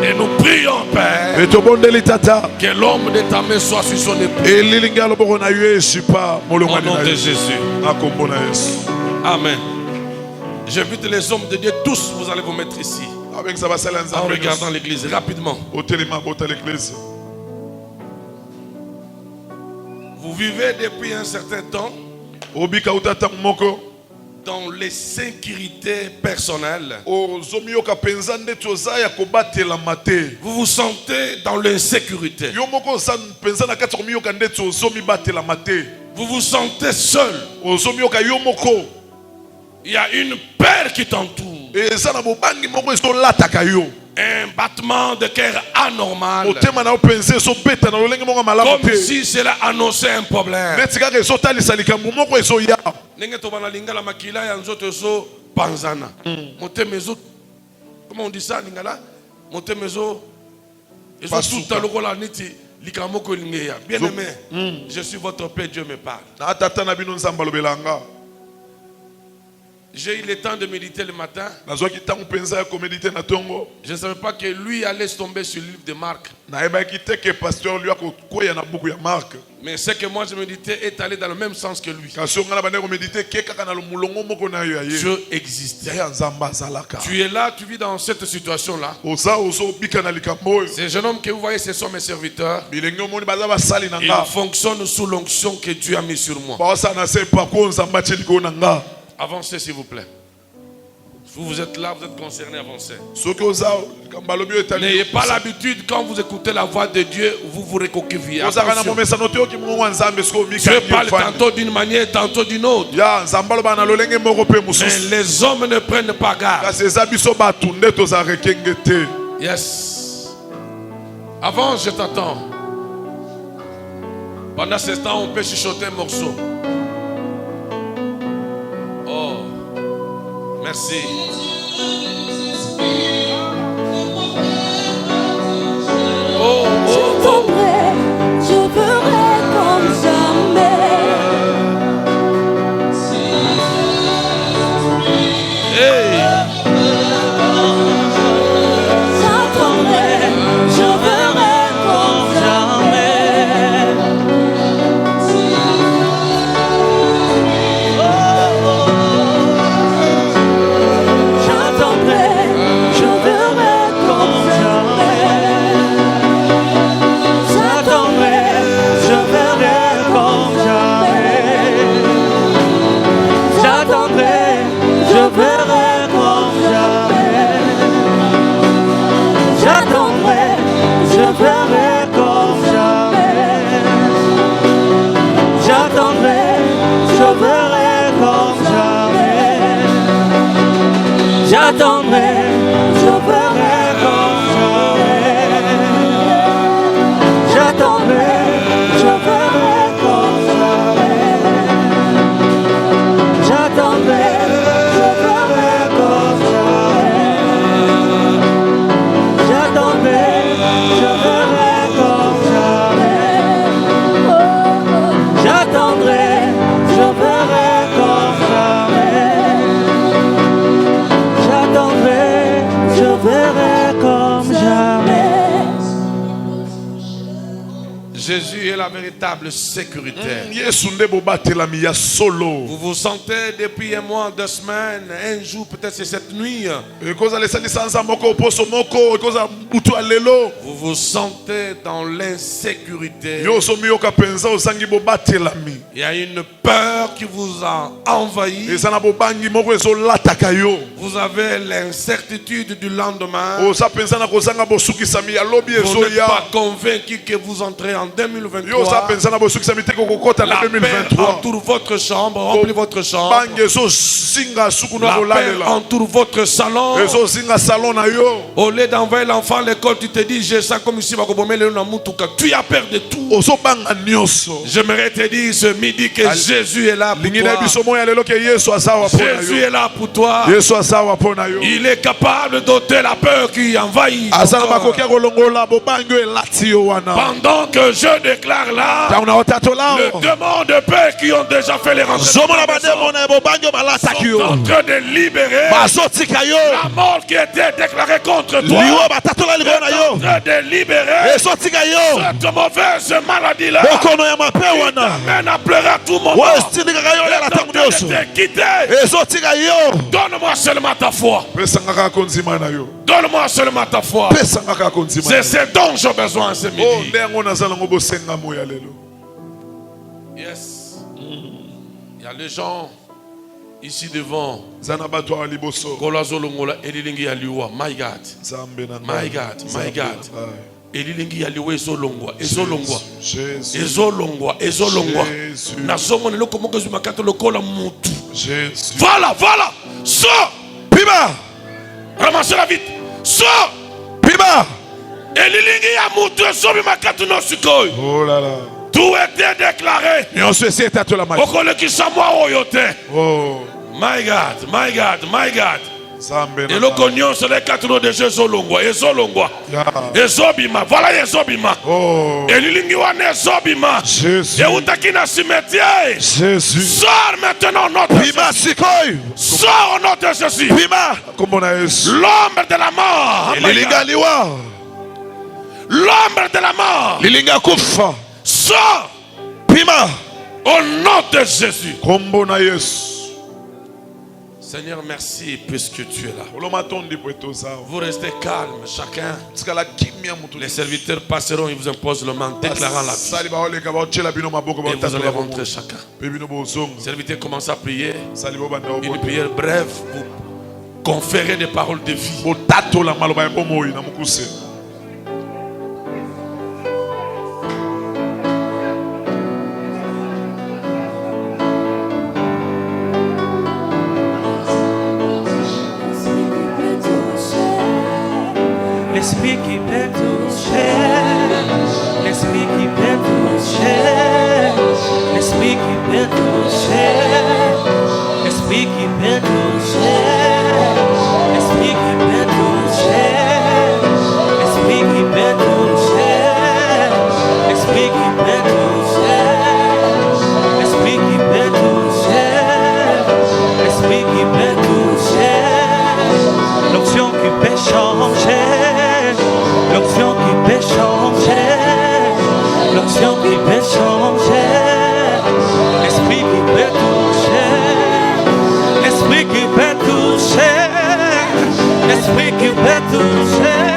Et nous prions, Père, que l'homme de ta main soit sur son époux. Au nom de Jésus. Amen. J'invite les hommes de Dieu, tous, vous allez vous mettre ici. En regardant l'église, rapidement. Vous vivez depuis un certain temps dans l'insécurité personnelle. Vous vous sentez dans l'insécurité. Vous vous sentez seul. Il y a une peur qui t'entoure. Un battement de cœur anormal. Comme si cela annonçait un problème. Comment on dit ça, Lingala? Bien aimé, je suis votre Père, Dieu me parle. J'ai eu le temps de méditer le matin. Je ne savais pas que lui allait tomber sur le livre de Marc. Mais ce que moi je méditais est allé dans le même sens que lui. Dieu existe. Tu es là, tu vis dans cette situation-là. Ces jeunes hommes que vous voyez, ce sont mes serviteurs. Ils fonctionnent sous l'onction que Dieu a mis sur moi. Avancez s'il vous plaît. Vous êtes là, vous êtes concernés, avancez. N'ayez pas l'habitude quand vous écoutez la voix de Dieu, vous vous recoquevillez. Dieu parle tantôt d'une manière, tantôt d'une autre. Mais les hommes ne prennent pas garde. Yes. Avance, je t'attends. Pendant ce temps, on peut chuchoter un morceau. Merci. Je ferai comme jamais. Hey. J'attendrai, je ferai comme jamais. J'attendrai, je ferai comme jamais. J'attendrai, je ferai comme jamais. J'attendrai, je ferai comme jamais. J'attendrai, je ferai comme jamais. J'attendrai, je ferai comme jamais. J'attendrai, je ferai comme jamais. J'attendrai, je ferai comme jamais. J'attendrai, je ferai comme jamais. J'attendrai, je ferai comme jamais. J'attendrai, je ferai comme jamais. Jésus est la véritable sécurité. Solo. Vous vous sentez depuis un mois, 2 semaines, un jour, peut-être c'est cette nuit. Vous vous sentez dans l'insécurité. Il y a une peur qui vous a envahi. Vous avez l'incertitude du lendemain. Vous n'êtes pas convaincu que vous entrez en 2023. La paix entoure votre chambre, remplit votre chambre. La paix entoure votre salon. Au lieu d'envoyer l'enfant à l'école, tu te dis, je sens comme ici, tu as peur de tout. J'aimerais te dire ce midi que Jésus est là pour toi. Jésus est là pour toi. Il est capable d'ôter la peur qui envahit. Pendant que je déclare là, le démon de paix qui ont déjà fait les renseignements sont en train de libérer la mort qui était déclarée contre toi. Est en train de libérer cette mauvaise maladie là. Il t'amène à pleurer à tout moment. Donne-moi seulement ta foi. Donne-moi seulement ta foi. C'est ce dont j'ai besoin ce midi. Yes. Il y a les gens ici devant. My God. My God. My God. Elilingi yaliwe ezolongwa nazomona eloko moko ezumakata lokola mutu. Voilà sors pima, ramassez-la vite, sors pima. Elilingi ya mutu ezobimakata no sikoyo. Oh là là, tout était déclaré. Oh my God, my God, my God. Et le cognon c'est les 4 noms de Jésus ezolongwa ezobima, voilà ezobima. Et lilingiwane ezobima et utakina cimetière. Sors maintenant notre Jésus. Sors au nom de Jésus. L'ombre de la mort. L'ombre de la mort. Sors au nom de Jésus. Seigneur, merci puisque tu es là. Vous restez calme, chacun. Les serviteurs passeront, ils vous imposent le main, déclarant la vie. Et vous allez rentrer chacun. Les serviteurs commencent à prier. Une prière brève pour conférer des paroles de vie. L'esprit qui peut toucher, l'esprit qui peut toucher, l'esprit qui peut toucher, l'esprit qui peut toucher, l'esprit qui peut toucher, l'esprit qui peut toucher, l'esprit qui peut toucher, l'esprit qui peut toucher, l'esprit qui peut toucher, l'onction qui peut changer. L'onction qui peut changer, l'onction qui peut changer, l'esprit qui peut toucher, l'esprit qui peut toucher, l'esprit qui peut toucher,